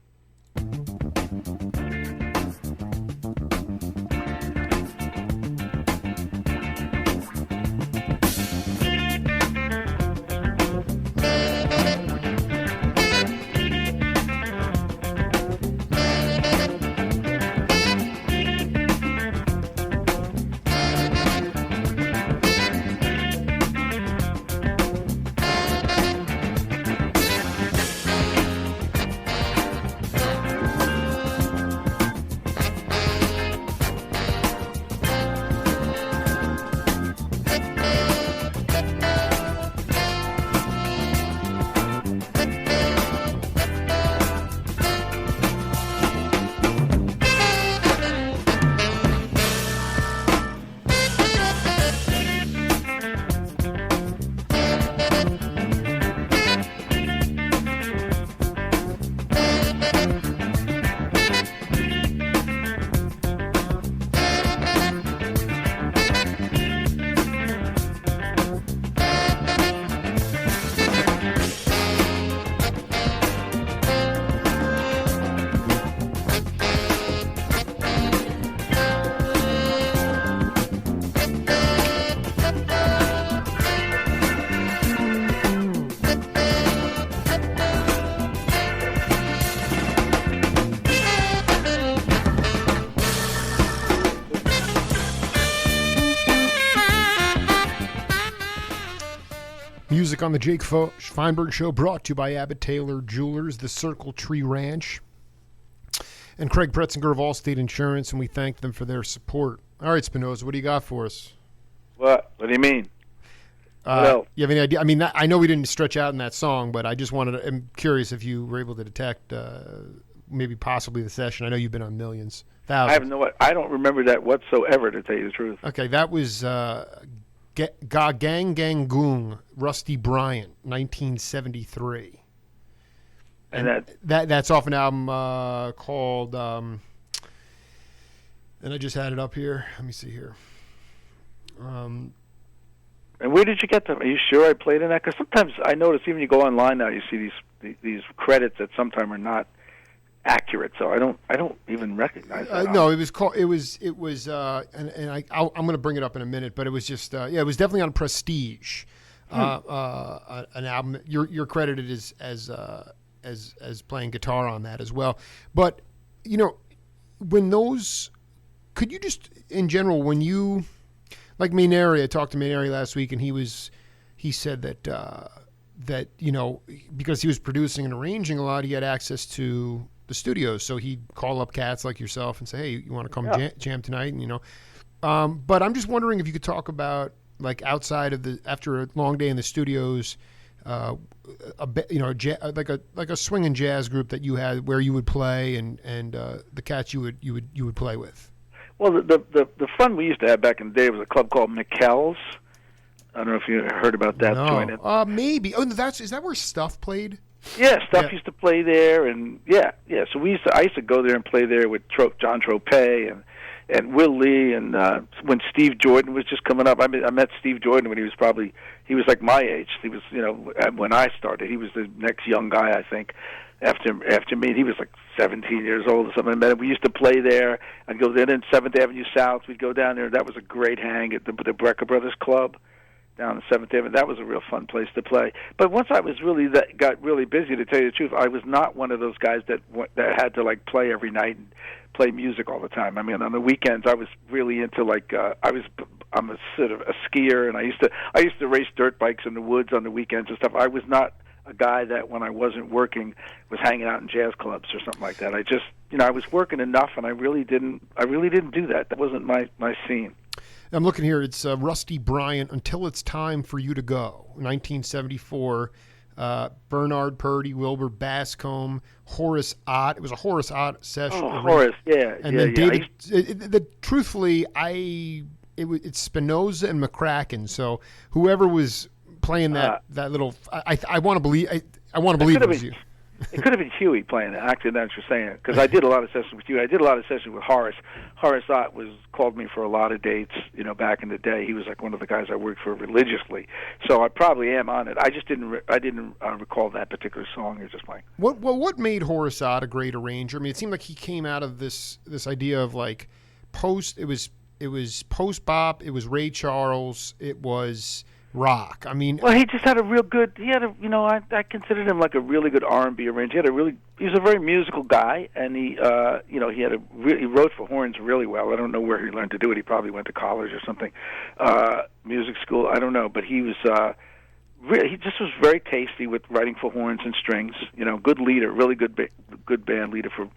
Music on the Jake Feinberg Show, brought to you by Abbott Taylor Jewelers, the Circle Tree Ranch, and Craig Pretzinger of Allstate Insurance, and we thank them for their support. All right, Spinozza, what do you got for us? What do you mean? Well, you have any idea? I mean, I know we didn't stretch out in that song, but I just I'm curious if you were able to detect maybe possibly the session. I know you've been on millions, thousands. I don't remember that whatsoever, to tell you the truth. Okay, that was Ga Gang Gang Goong, Rusty Bryant, 1973. And that's off an album called, and I just had it up here. Let me see here. And where did you get them? Are you sure I played in that? Because sometimes I notice, even you go online now, you see these credits that sometimes are not accurate. So I don't even recognize that. No, it was called. It was. I'm going to bring it up in a minute, but it was just. It was definitely on Prestige, an album. You're credited as playing guitar on that as well. But when those, could you just in general when you. Like Mainieri, I talked to Mainieri last week, and he said that because he was producing and arranging a lot, he had access to the studios, so he'd call up cats like yourself and say, "Hey, you want to come jam tonight?" And but I'm just wondering if you could talk about like outside of after a long day in the studios, like a swing and jazz group that you had where you would play and the cats you would play with. Well, the fun we used to have back in the day was a club called McKell's. I don't know if you heard about that joint. Maybe. Oh, is that where Stuff played? Yeah, Stuff used to play there, and yeah. So I used to go there and play there with John Tropez and Will Lee, and when Steve Jordan was just coming up. I met Steve Jordan when he was like my age. He was when I started. He was the next young guy, I think. After me, he was like 17 years old or something. We used to play there. I'd go there in 7th Avenue South. We'd go down there. That was a great hang at the Brecker Brothers Club. down in Seventh Avenue. That was a real fun place to play. But once I was got really busy, to tell you the truth, I was not one of those guys that had to like play every night and play music all the time. I mean, on the weekends, I was really into like I'm a sort of a skier, and I used to race dirt bikes in the woods on the weekends and stuff. I was not a guy that when I wasn't working was hanging out in jazz clubs or something like that. I just, I was working enough, and I really didn't do that. That wasn't my scene. I'm looking here. It's Rusty Bryant, Until It's Time for You to Go, 1974. Bernard Purdy, Wilbur Bascombe, Horace Ott. It was a Horace Ott session. Oh, Horace, yeah. And then David, truthfully, it's Spinozza and McCracken. So whoever was playing that little, I want to believe, I want to believe it was you. It could have been Huey playing it. Actually, that's what you're saying. Because I did a lot of sessions with Huey. I did a lot of sessions with Horace. Horace Ott called me for a lot of dates. Back in the day, he was like one of the guys I worked for religiously. So I probably am on it. I just didn't recall that particular song you're just playing. What made Horace Ott a great arranger? I mean, it seemed like he came out of this idea of like post. It was post bop. It was Ray Charles. It was rock. I mean, well, he just had a real good. He had a, I considered him like a really good R&B arranger. He was a very musical guy, and he wrote for horns really well. I don't know where he learned to do it. He probably went to college or something, music school. I don't know, but he was. He just was very tasty with writing for horns and strings. Good leader, really good band leader for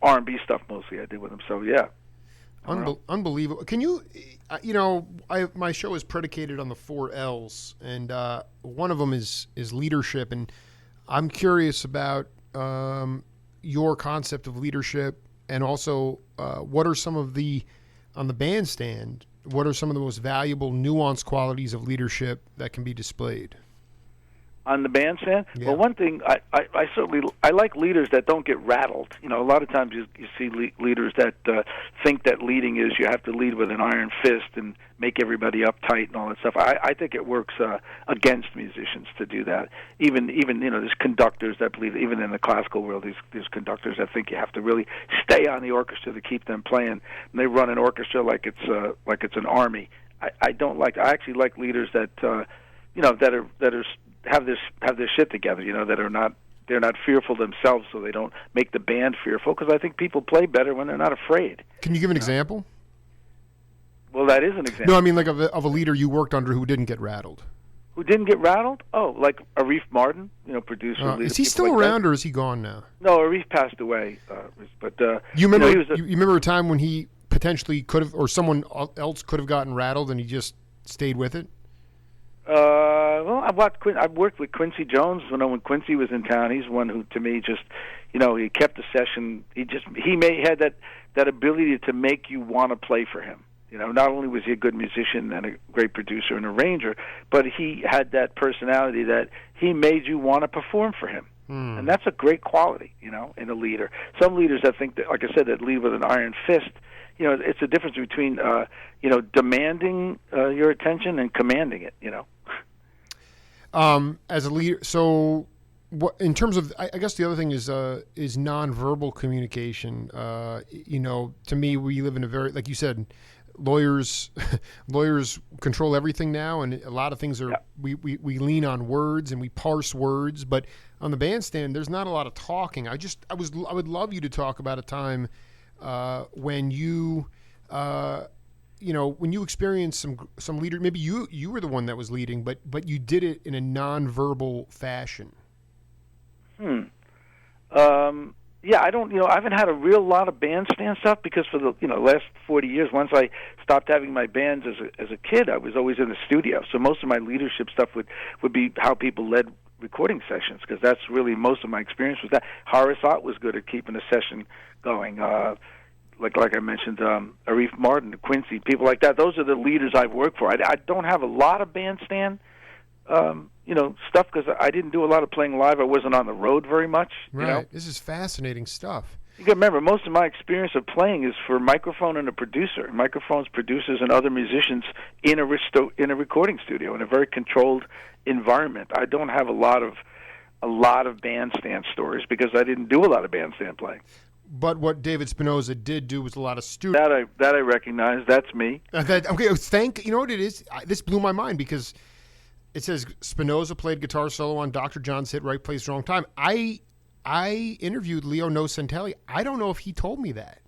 R&B stuff mostly. I did with him. So yeah. Unbelievable. Can you, my show is predicated on the 4 L's, and one of them is leadership, and I'm curious about your concept of leadership, and also what are some of on the bandstand, what are some of the most valuable, nuanced qualities of leadership that can be displayed? On the bandstand? Yeah. Well, one thing, I certainly like leaders that don't get rattled. A lot of times you see leaders that think that leading is you have to lead with an iron fist and make everybody uptight and all that stuff. I think it works against musicians to do that. Even there's conductors that believe, even in the classical world, there's conductors that think you have to really stay on the orchestra to keep them playing. And they run an orchestra like it's an army. I don't like. I actually like leaders that have their shit together, they're not fearful themselves, so they don't make the band fearful, because I think people play better when they're not afraid. Can you give an example? Well, that is an example. No, I mean like of a leader you worked under who didn't get rattled. Who didn't get rattled? Oh, like Arif Mardin, producer. Leader, is he still around, or is he gone now? No, Arif passed away. But you remember? You remember a time when he potentially could have, or someone else could have gotten rattled, and he just stayed with it? Well, I've worked with Quincy Jones when Quincy was in town. He's one who, to me, just he kept the session. He had that ability to make you want to play for him. Not only was he a good musician and a great producer and arranger, but he had that personality that he made you want to perform for him. And that's a great quality, in a leader. Some leaders, I think, that, like I said, that lead with an iron fist. It's a difference between, demanding your attention and commanding it. As a leader, so what in terms of, I guess the other thing is nonverbal communication. To me, we live in a very, like you said, lawyers control everything now, and a lot of things are we lean on words and we parse words, but on the bandstand, there's not a lot of talking. I would love you to talk about a time when you when you experienced some leader, maybe you were the one that was leading, but you did it in a nonverbal fashion. Yeah, I don't, I haven't had a real lot of bandstand stuff, because for the, last 40 years, once I stopped having my bands as a kid, I was always in the studio. So most of my leadership stuff would be how people led recording sessions, because that's really most of my experience was that. Horace Ott was good at keeping a session going. Like I mentioned, Arif Mardin, Quincy, people like that. Those are the leaders I've worked for. I don't have a lot of bandstand, stuff, because I didn't do a lot of playing live. I wasn't on the road very much. Right. This is fascinating stuff. You got to remember, most of my experience of playing is for microphone and a producer. Microphones, producers, and other musicians in a recording studio in a very controlled environment. I don't have a lot of bandstand stories, because I didn't do a lot of bandstand playing. But what David Spinozza did do was a lot of studio. That I recognize. That's me. You know what it is? This blew my mind because it says Spinozza played guitar solo on Dr. John's hit "Right Place, Wrong Time." I interviewed Leo Nocentelli. I don't know if he told me that.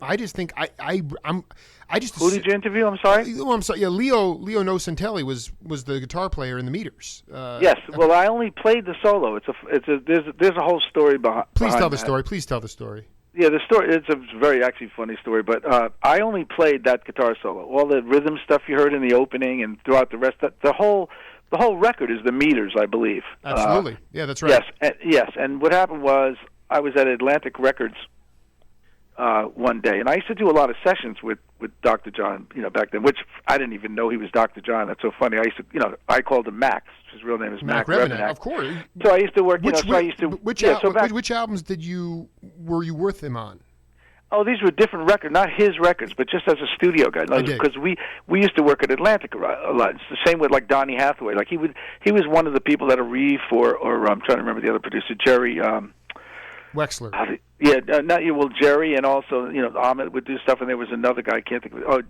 I just think Who did you interview? I'm sorry. Oh, I'm sorry. Yeah, Leo Nocentelli was the guitar player in the Meters. Yes. Well, I only played the solo. There's a whole story behind. Please tell the that. story. Please tell the story. Yeah, the story. It's a very actually funny story, but I only played that guitar solo. All the rhythm stuff you heard in the opening and throughout the rest. The whole record is the Meters, I believe. Absolutely. Yeah, that's right. Yes. And what happened was I was at Atlantic Records one day, and I used to do a lot of sessions with Dr. John, back then, which I didn't even know he was Dr. John. That's so funny. I used to, I called him Max. His real name is Mac Revenack. Of course. So I used to work, Which albums were you with him on? Oh, these were different records, not his records, but just as a studio guy. Because we used to work at Atlantic a lot. It's the same with like Donnie Hathaway. Like he was one of the people that Arif or I'm trying to remember the other producer, Jerry Wexler. Jerry, and also Ahmed would do stuff, and there was another guy I can't think of.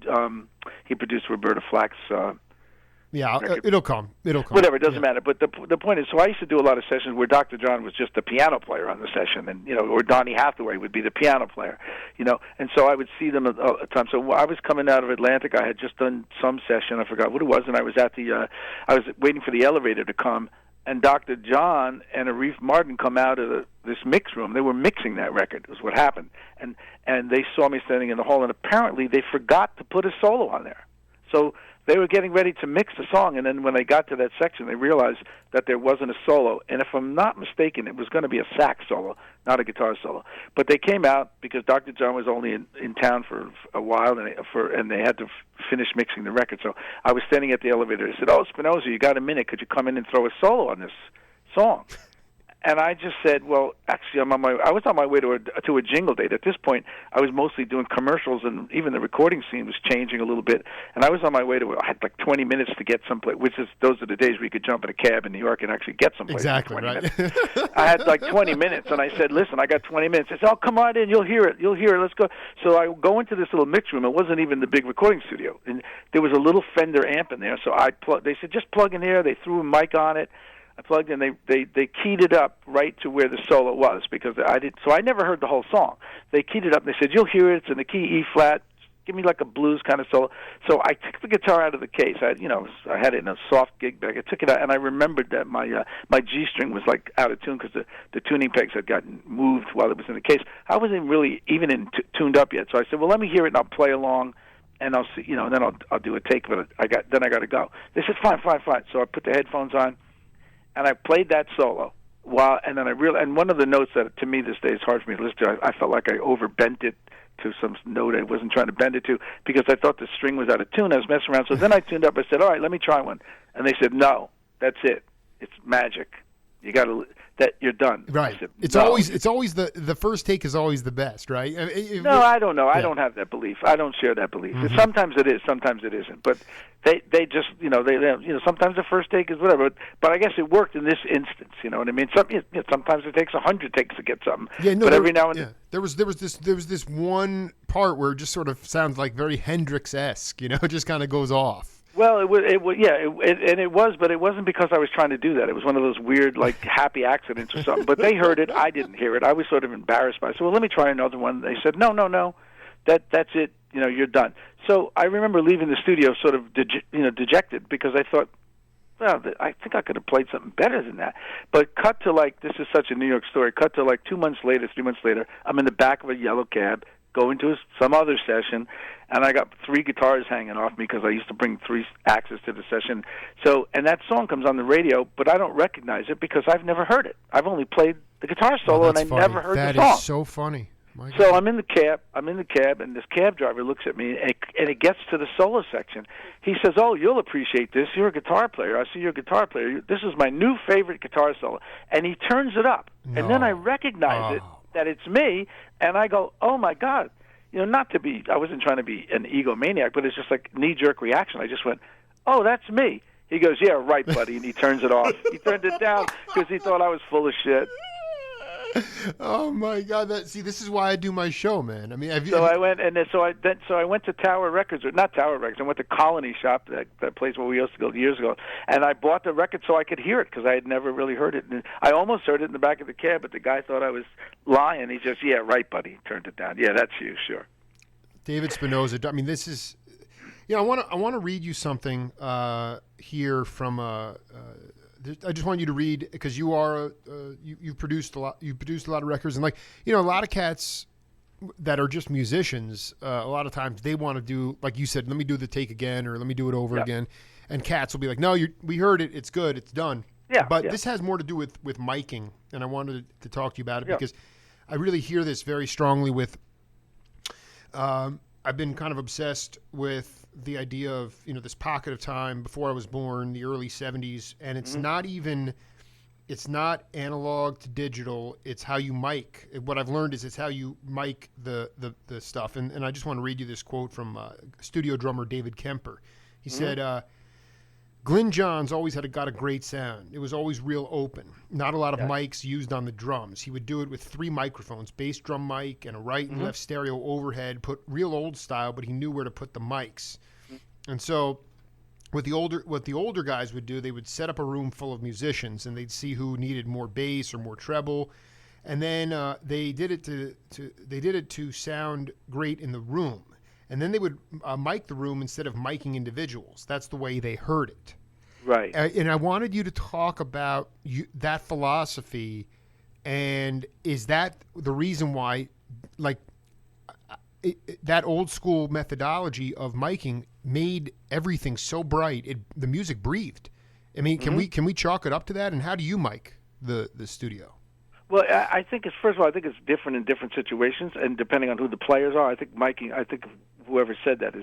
He produced Roberta Flack's. It'll come. Whatever, it doesn't matter. But the point is, so I used to do a lot of sessions where Dr. John was just the piano player on the session, and or Donnie Hathaway would be the piano player, and so I would see them at the time. So I was coming out of Atlantic. I had just done some session. I forgot what it was, and I was at I was waiting for the elevator to come. And Dr. John and Arif Martin come out of this mix room. They were mixing that record, was what happened. And they saw me standing in the hall, and apparently they forgot to put a solo on there. So they were getting ready to mix the song, and then when they got to that section, they realized that there wasn't a solo. And if I'm not mistaken, it was going to be a sax solo, not a guitar solo. But they came out because Dr. John was only in town for a while, and they had to finish mixing the record. So I was standing at the elevator. I said, "Oh, Spinozza, you got a minute? Could you come in and throw a solo on this song?" And I just said, "Well, actually, I was on my way to a jingle date. At this point, I was mostly doing commercials, and even the recording scene was changing a little bit. And I was on my way I had like 20 minutes to get someplace, those are the days where you could jump in a cab in New York and actually get someplace. Exactly, in 20 right. minutes. I had like 20 minutes, and I said, "Listen, I got 20 minutes." They said, "Oh, come on in, you'll hear it. Let's go." So I go into this little mix room. It wasn't even the big recording studio, and there was a little Fender amp in there. So they said, "Just plug in here." They threw a mic on it. I plugged in. They keyed it up right to where the solo was because so I never heard the whole song. They keyed it up. And they said, "You'll hear it. It's in the key E flat. Give me like a blues kind of solo." So I took the guitar out of the case. I had it in a soft gig bag. I took it out, and I remembered that my G string was like out of tune because the tuning pegs had gotten moved while it was in the case. I wasn't really even tuned up yet. So I said, "Well, let me hear it, and I'll play along." And I'll see, and then I'll do a take. But I got to go. They said, "Fine." So I put the headphones on. And I played that solo, and then and one of the notes that to me this day is hard for me to listen to, I felt like I overbent it to some note I wasn't trying to bend it to because I thought the string was out of tune. I was messing around. So then I tuned up. I said, "All right, let me try one." And they said, "No, that's it. It's magic. You got to you're done." Right. Said, it's no. always the first take is always the best, right? No, I don't know. Yeah. I don't have that belief. I don't share that belief. Mm-hmm. Sometimes it is, sometimes it isn't. But they just they sometimes the first take is whatever. But I guess it worked in this instance. You know what I mean? Sometimes it takes 100 takes to get something. Yeah, no. But every now and then there was this one part where it just sort of sounds like very Hendrix-esque. It just kind of goes off. Well, it was, but it wasn't because I was trying to do that. It was one of those weird, like, happy accidents or something. But they heard it. I didn't hear it. I was sort of embarrassed by it. So, well, let me try another one. They said, no, that's it. You're done. So I remember leaving the studio sort of, dejected because I thought, well, I think I could have played something better than that. But cut to, like, this is such a New York story. Cut to, like, 3 months later, I'm in the back of a yellow cab going to some other session, and I got 3 guitars hanging off me because I used to bring 3 axes to the session. So, and that song comes on the radio, but I don't recognize it because I've never heard it. I've only played the guitar solo, and I never heard the song. That is so funny. So I'm in the cab, and this cab driver looks at me, and it gets to the solo section. He says, "Oh, you'll appreciate this. You're a guitar player. I see you're a guitar player. This is my new favorite guitar solo." And he turns it up, and then I recognize it, that it's me, and I go, "Oh my God." I wasn't trying to be an egomaniac, but it's just like knee-jerk reaction. I just went, "Oh, that's me." He goes, "Yeah, right, buddy," and he turns it off. He turned it down because he thought I was full of shit. Oh my God! This is why I do my show, man. I mean, I went to Tower Records, or not Tower Records. I went to Colony Shop, that place where we used to go years ago, and I bought the record so I could hear it because I had never really heard it. And I almost heard it in the back of the cab, but the guy thought I was lying. He just, yeah, right, buddy, turned it down. Yeah, that's you, sure. David Spinozza. I mean, this is. You know, I want to read you something here from. I just want you to read because you are you produced a lot. You produced a lot of records, and a lot of cats that are just musicians. A lot of times they want to do, like you said, let me do the take again, or let me do it over again. And cats will be like, no, we heard it. It's good. It's done. Yeah. But this has more to do with miking, and I wanted to talk to you about it because I really hear this very strongly with. I've been kind of obsessed with the idea of, this pocket of time before I was born, the early 70s, and it's it's not analog to digital, it's how you mic. What I've learned is it's how you mic the stuff. And I just want to read you this quote from studio drummer David Kemper. He said, Glyn Johns always got a great sound. It was always real open. Not a lot of mics used on the drums. He would do it with 3 microphones, bass drum mic and a right and left stereo overhead, put real old style, but he knew where to put the mics. And so what the older guys would do, they would set up a room full of musicians and they'd see who needed more bass or more treble. And then they did it to sound great in the room. And then they would mic the room instead of miking individuals. That's the way they heard it. Right. And I wanted you to talk about that philosophy, and is that the reason why, that old school methodology of miking made everything so bright? The music breathed. I mean, can we chalk it up to that? And how do you mic the studio? Well, I think first of all, I think it's different in different situations, and depending on who the players are. I think whoever said that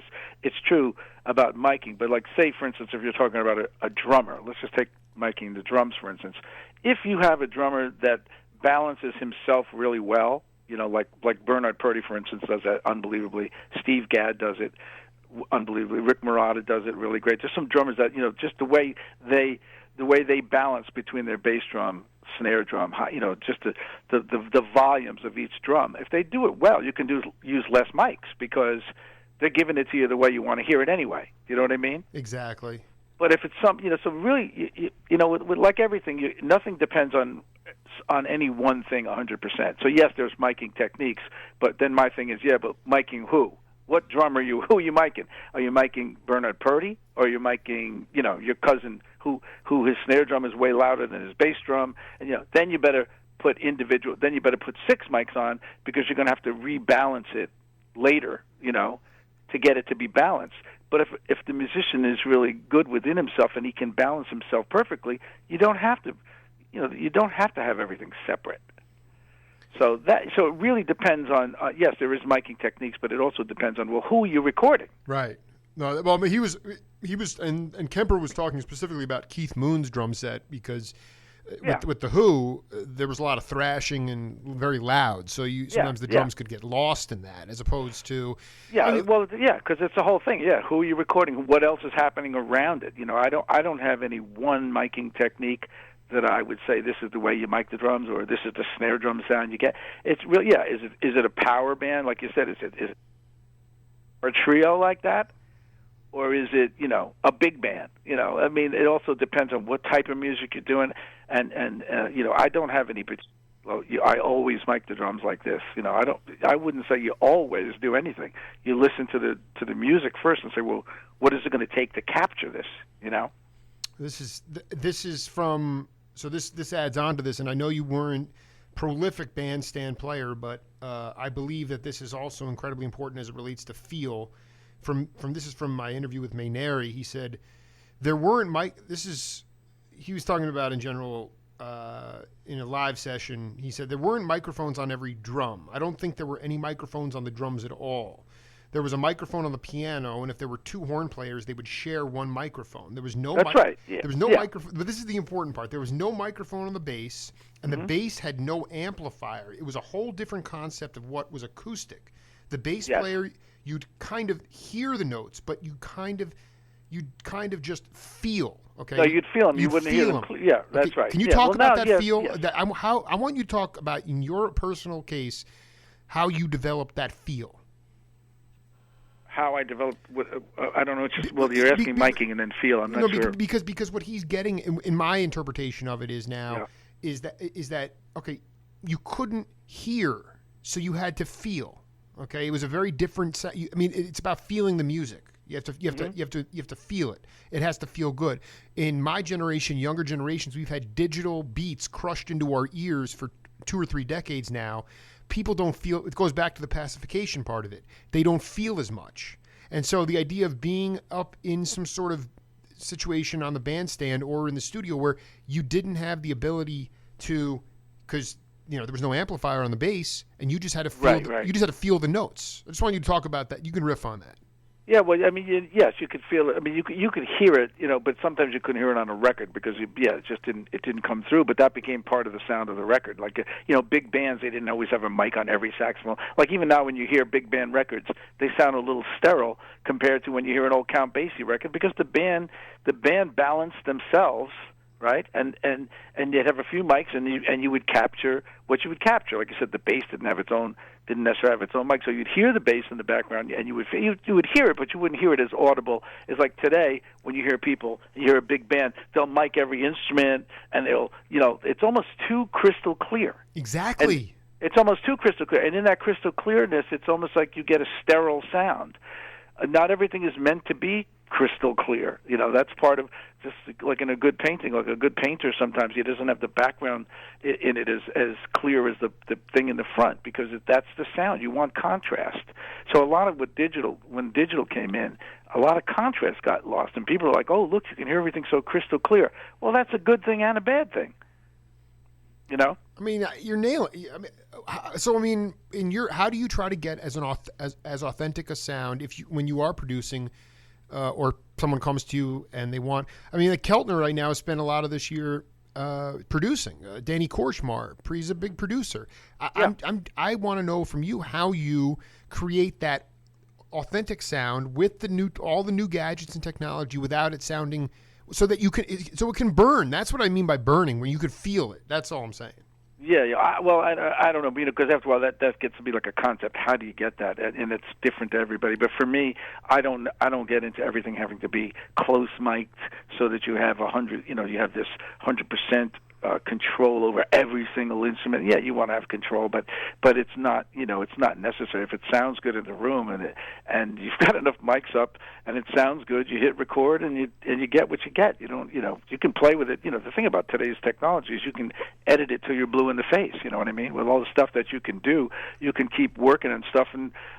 it's true about miking. But say, for instance, if you're talking about a drummer, let's just take miking the drums, for instance. If you have a drummer that balances himself really well, like Bernard Purdy, for instance, does that unbelievably. Steve Gadd does it unbelievably. Rick Marotta does it really great. There's some drummers that, just the way they balance between their bass drum, snare drum, just the volumes of each drum. If they do it well, you can use less mics because they're giving it to you the way you want to hear it anyway. You know what I mean? Exactly. But if it's something, so really, with like everything, nothing depends on any one thing 100%. So yes, there's miking techniques, but then my thing is, but miking who? What drum are you? Who are you miking? Are you miking Bernard Purdy, or are you miking, your cousin who his snare drum is way louder than his bass drum? And then you better put 6 mics on because you're going to have to rebalance it later, to get it to be balanced. But if the musician is really good within himself and he can balance himself perfectly, you don't have to have everything separate. So it really depends on yes, there is miking techniques, but it also depends on who you're recording. Right. No, well, I mean, he was, and Kemper was talking specifically about Keith Moon's drum set because with the Who, there was a lot of thrashing and very loud. So sometimes the drums could get lost in that, as opposed to because it's the whole thing. Yeah, who are you recording? What else is happening around it? I don't have any one miking technique that I would say this is the way you mic the drums, or this is the snare drum sound you get. It's real. Yeah, is it a power band like you said? Is it a trio like that, or is it a big band? I mean, it also depends on what type of music you're doing, and I don't have any. Well, I always mic the drums like this. I wouldn't say you always do anything. You listen to the music first and say, well, what is it going to take to capture this? This is from. So this adds on to this, and I know you weren't prolific bandstand player, but I believe that this is also incredibly important as it relates to feel. This is from my interview with Mainieri. He said there weren't he was talking about in general in a live session. He said there weren't microphones on every drum. I don't think there were any microphones on the drums at all. There was a microphone on the piano, and if there were 2 horn players, they would share one microphone. There was no. That's right. Yeah. There was no microphone, but this is the important part. There was no microphone on the bass, and the bass had no amplifier. It was a whole different concept of what was acoustic. The bass player, you'd kind of hear the notes, but you kind of you'd kind of just feel. Okay. No, you'd feel them. You wouldn't hear them. Yeah, that's right. Can you talk about that feel? Yes. I want you to talk about, in your personal case, how you developed that feel. How I developed, I don't know. Well, you're asking miking and then feel. I'm not sure. Because what he's getting, in my interpretation of it, is now is that okay? You couldn't hear, so you had to feel. Okay, it was a very different. I mean, it's about feeling the music. You have to feel it. It has to feel good. In my generation, younger generations, we've had digital beats crushed into our ears for 2 or 3 decades now. People don't feel. It goes back to the pacification part of it. They don't feel as much, and so the idea of being up in some sort of situation on the bandstand or in the studio where you didn't have the ability to, because there was no amplifier on the bass, and you just had to feel. You just had to feel the notes. I just want you to talk about that. You can riff on that. Yeah, well, I mean, yes, you could feel it. I mean, you could hear it, but sometimes you couldn't hear it on a record because, it just didn't come through. But that became part of the sound of the record. Like, big bands, they didn't always have a mic on every saxophone. Like even now, when you hear big band records, they sound a little sterile compared to when you hear an old Count Basie record because the band balanced themselves. Right, and you'd have a few mics, and you would capture what you would capture. Like you said, the bass didn't necessarily have its own mic, so you'd hear the bass in the background, and you would hear it, but you wouldn't hear it as audible as like today when you hear people, you hear a big band, they'll mic every instrument, and they'll, it's almost too crystal clear. Exactly. And it's almost too crystal clear, and in that crystal clearness, it's almost like you get a sterile sound. Not everything is meant to be crystal clear. That's part of just like in a good painting. Like a good painter, sometimes he doesn't have the background in it as clear as the thing in the front because that's the sound. You want contrast. So a lot of when digital came in, a lot of contrast got lost, and people are like, "Oh, look, you can hear everything so crystal clear." Well, that's a good thing and a bad thing. I mean, you're nailing. How do you try to get as authentic a sound when you are producing, or someone comes to you and they want? I mean, like Keltner right now has spent a lot of this year producing. Danny Korshmar, he's a big producer. I want to know from you how you create that authentic sound with all the new gadgets and technology without it sounding. So it can burn. That's what I mean by burning, where you could feel it. That's all I'm saying. Yeah. I don't know, because after a while that gets to be like a concept. How do you get that? And it's different to everybody. But for me, I don't get into everything having to be close mic'd so that you have 100. You have this 100% control over every single instrument. Yeah, you want to have control, but it's not. It's not necessary. If it sounds good in the room and you've got enough mics up and it sounds good, you hit record and you get what you get. You don't. You can play with it. The thing about today's technology is you can edit it till you're blue in the face. You know what I mean? With all the stuff that you can do, you can keep working on stuff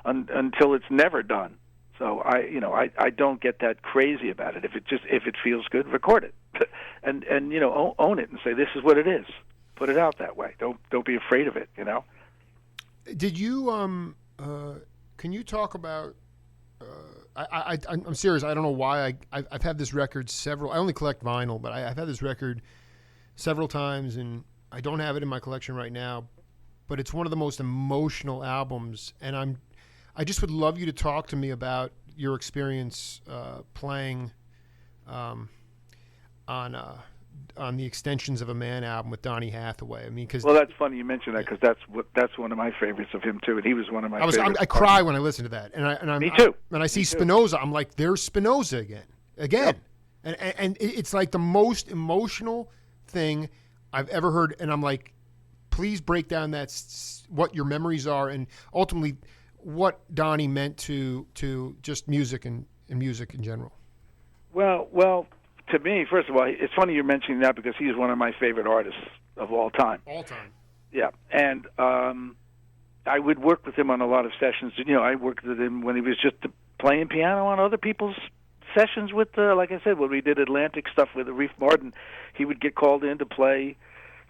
until it's never done. So I don't get that crazy about it. If it feels good, record it, and own it and say this is what it is. Put it out that way. Don't be afraid of it. Did you can you talk about? I'm serious. I don't know why I've had this record several. I only collect vinyl, but I've had this record several times, and I don't have it in my collection right now. But it's one of the most emotional albums, and I just would love you to talk to me about your experience playing on the Extensions of a Man album with Donnie Hathaway. I mean, that's funny you mentioned that because that's one of my favorites of him too, and he was one of my favorites. I cry when I listen to that, and me too. When I see Spinozza, I'm like, there's Spinozza again, Yep. and it's like the most emotional thing I've ever heard, and I'm like, please break down what your memories are, and ultimately what Donnie meant to just music and music in general. Well, to me, first of all, it's funny you're mentioning that because he's one of my favorite artists of all time. All time. Yeah, and I would work with him on a lot of sessions. I worked with him when he was just playing piano on other people's sessions with, like I said, when we did Atlantic stuff with Reef Martin, he would get called in to play.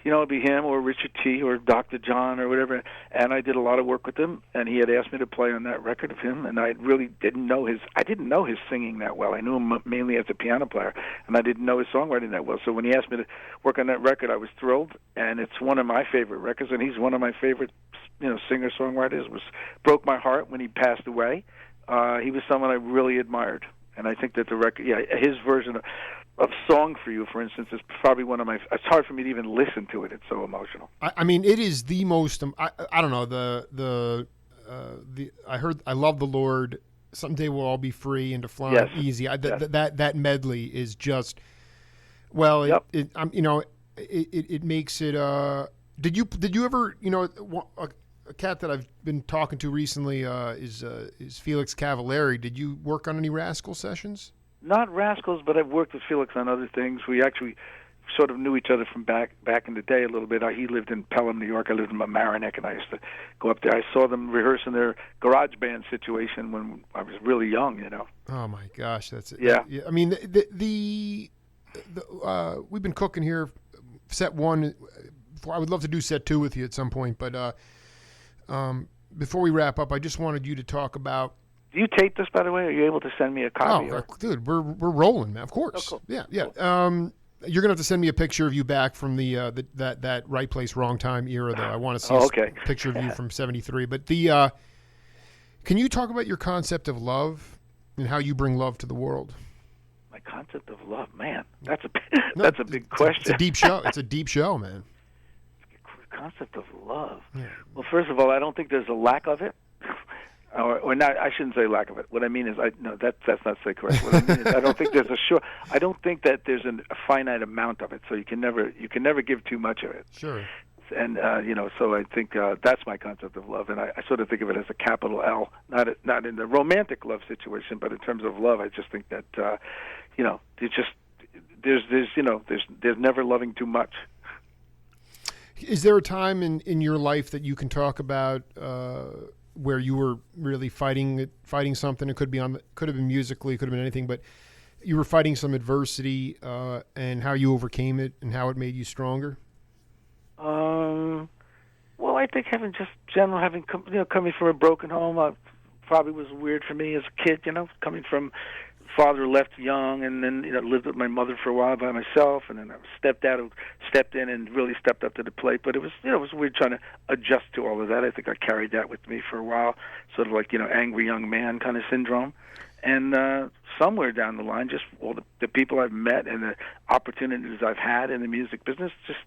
It'd be him or Richard T. or Dr. John or whatever. And I did a lot of work with him, and he had asked me to play on that record of him, and I really didn't know his singing that well. I knew him mainly as a piano player, and I didn't know his songwriting that well. So when he asked me to work on that record, I was thrilled, and it's one of my favorite records, and he's one of my favorite, singer-songwriters. Broke my heart when he passed away. He was someone I really admired. And I think that the record, his version of "Song for You," for instance, is probably one of my. It's hard for me to even listen to it. It's so emotional. I mean, it is the most. I don't know I love the Lord. Someday we'll all be free and to fly Yes. easy. Yes. That medley is just. Well, Yep. it makes it. Did you ever a cat that I've been talking to recently is Felix Cavallari. Did you work on any Rascal sessions? Not Rascals, but I've worked with Felix on other things. We actually sort of knew each other from back in the day a little bit. He lived in Pelham, New York. I lived in Mamaroneck, and I used to go up there. I saw them rehearsing their garage band situation when I was really young. Oh my gosh, that's it. Yeah. I mean, we've been cooking here. Set one. I would love to do set two with you at some point, but before we wrap up, I just wanted you to talk about. Do you tape this, by the way? Are you able to send me a copy? Dude, we're rolling, man. Of course. Oh, cool. Yeah. Cool. You're gonna have to send me a picture of you back from that right place, wrong time era. Though I want to see okay. a picture of you from '73. But can you talk about your concept of love and how you bring love to the world? My concept of love, man. That's a big question. It's a deep show. It's a deep show, man. Concept of love. Yeah. Well, first of all, I don't think there's a lack of it. Or not. I shouldn't say lack of it. What I mean is, that's not say correct. What I mean is, I don't think there's I don't think that there's a finite amount of it. So you can never give too much of it. Sure. And so I think that's my concept of love, and I sort of think of it as a capital L, not in the romantic love situation, but in terms of love, I just think that there's never loving too much. Is there a time in your life that you can talk about where you were really fighting something? It could have been musically, it could have been anything, but you were fighting some adversity and how you overcame it and how it made you stronger? Well, I think coming from a broken home, probably was weird for me as a kid. Coming from father left young, and then lived with my mother for a while by myself, and then I stepped in and really stepped up to the plate. But it was weird trying to adjust to all of that. I think I carried that with me for a while, sort of like angry young man kind of syndrome. And somewhere down the line, just all the people I've met and the opportunities I've had in the music business just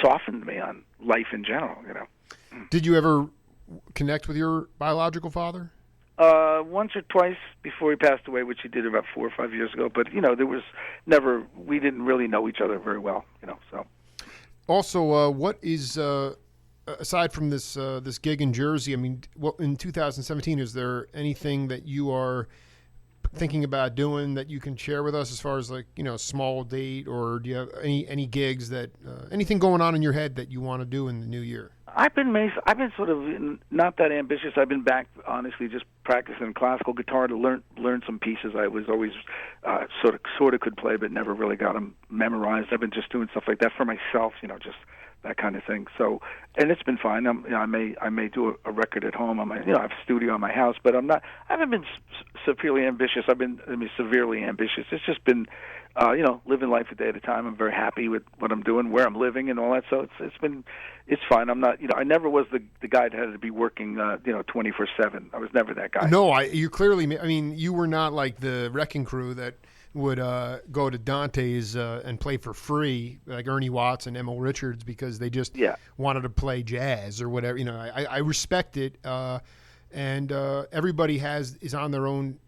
softened me on life in general. Did you ever connect with your biological father? Once or twice before he passed away, which he did about 4 or 5 years ago. But there was never. We didn't really know each other very well. So. Also, what is aside from this gig in Jersey? I mean, in 2017, is there anything that you are thinking about doing that you can share with us as far as small date, or do you have any gigs that anything going on in your head that you want to do in the new year? I've been sort of not that ambitious. I've been back, honestly, just practicing classical guitar to learn some pieces. I was always sort of could play, but never really got them memorized. I've been just doing stuff like that for myself, just that kind of thing. So, and it's been fine. I may do a record at home. I have a studio in my house, but I haven't been severely ambitious. I've been severely ambitious. It's just been, living life a day at a time. I'm very happy with what I'm doing, where I'm living, and all that. So it's fine. I'm not, I never was the guy that had to be working, 24/7. I was never that guy. No, you clearly. I mean, you were not like the Wrecking Crew that would go to Dante's and play for free, like Ernie Watts and Emil Richards, because they just wanted to play jazz or whatever. I respect it, and everybody is on their own.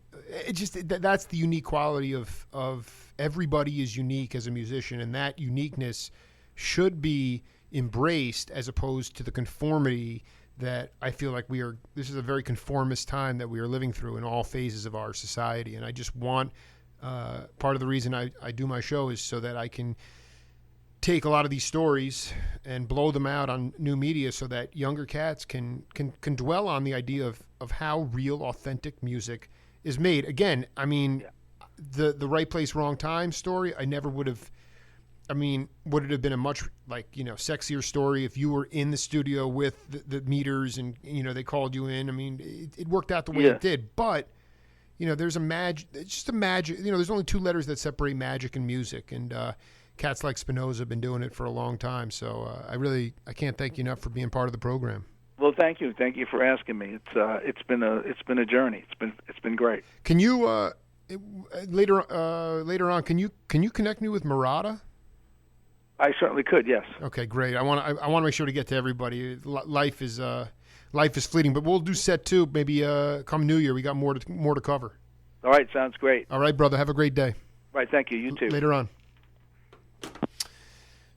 It just that's the unique quality of everybody is unique as a musician, and that uniqueness should be embraced as opposed to the conformity that I feel like this is a very conformist time that we are living through in all phases of our society. And I just want, part of the reason I do my show is so that I can take a lot of these stories and blow them out on new media so that younger cats can dwell on the idea of how real, authentic music is made. Again, I mean, the right place, wrong time story, I never would have. I mean, would it have been a much sexier story if you were in the studio with the meters and they called you in? I mean, it worked out the way it did, but there's a magic. It's just a magic. There's only two letters that separate magic and music, and cats like Spinozza have been doing it for a long time. So I can't thank you enough for being part of the program. Well, thank you for asking me. It's been a journey. It's been great. Can you later on, can you connect me with Murata? I certainly could. Yes. Okay, great. I want to make sure to get to everybody. Life is fleeting, but we'll do set 2 maybe come New Year. We got more to cover. All right, sounds great. All right, brother. Have a great day. Right, thank you. You too. Later on.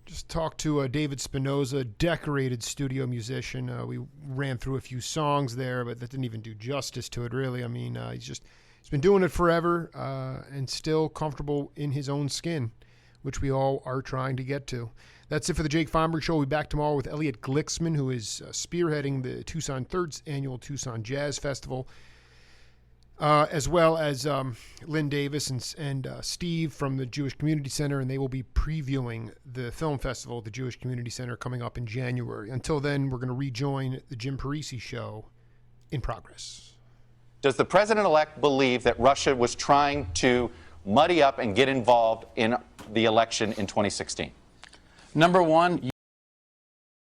Just talked to David Spinozza, decorated studio musician. We ran through a few songs there, but that didn't even do justice to it, really. I mean, he's been doing it forever and still comfortable in his own skin, which we all are trying to get to. That's it for the Jake Feinberg Show. We'll be back tomorrow with Elliot Glicksman, who is spearheading the third annual Tucson Jazz Festival, as well as Lynn Davis and Steve from the Jewish Community Center, and they will be previewing the film festival at the Jewish Community Center coming up in January. Until then, we're going to rejoin the Jim Parisi Show in progress. Does the president-elect believe that Russia was trying to muddy up and get involved in the election in 2016? Number one,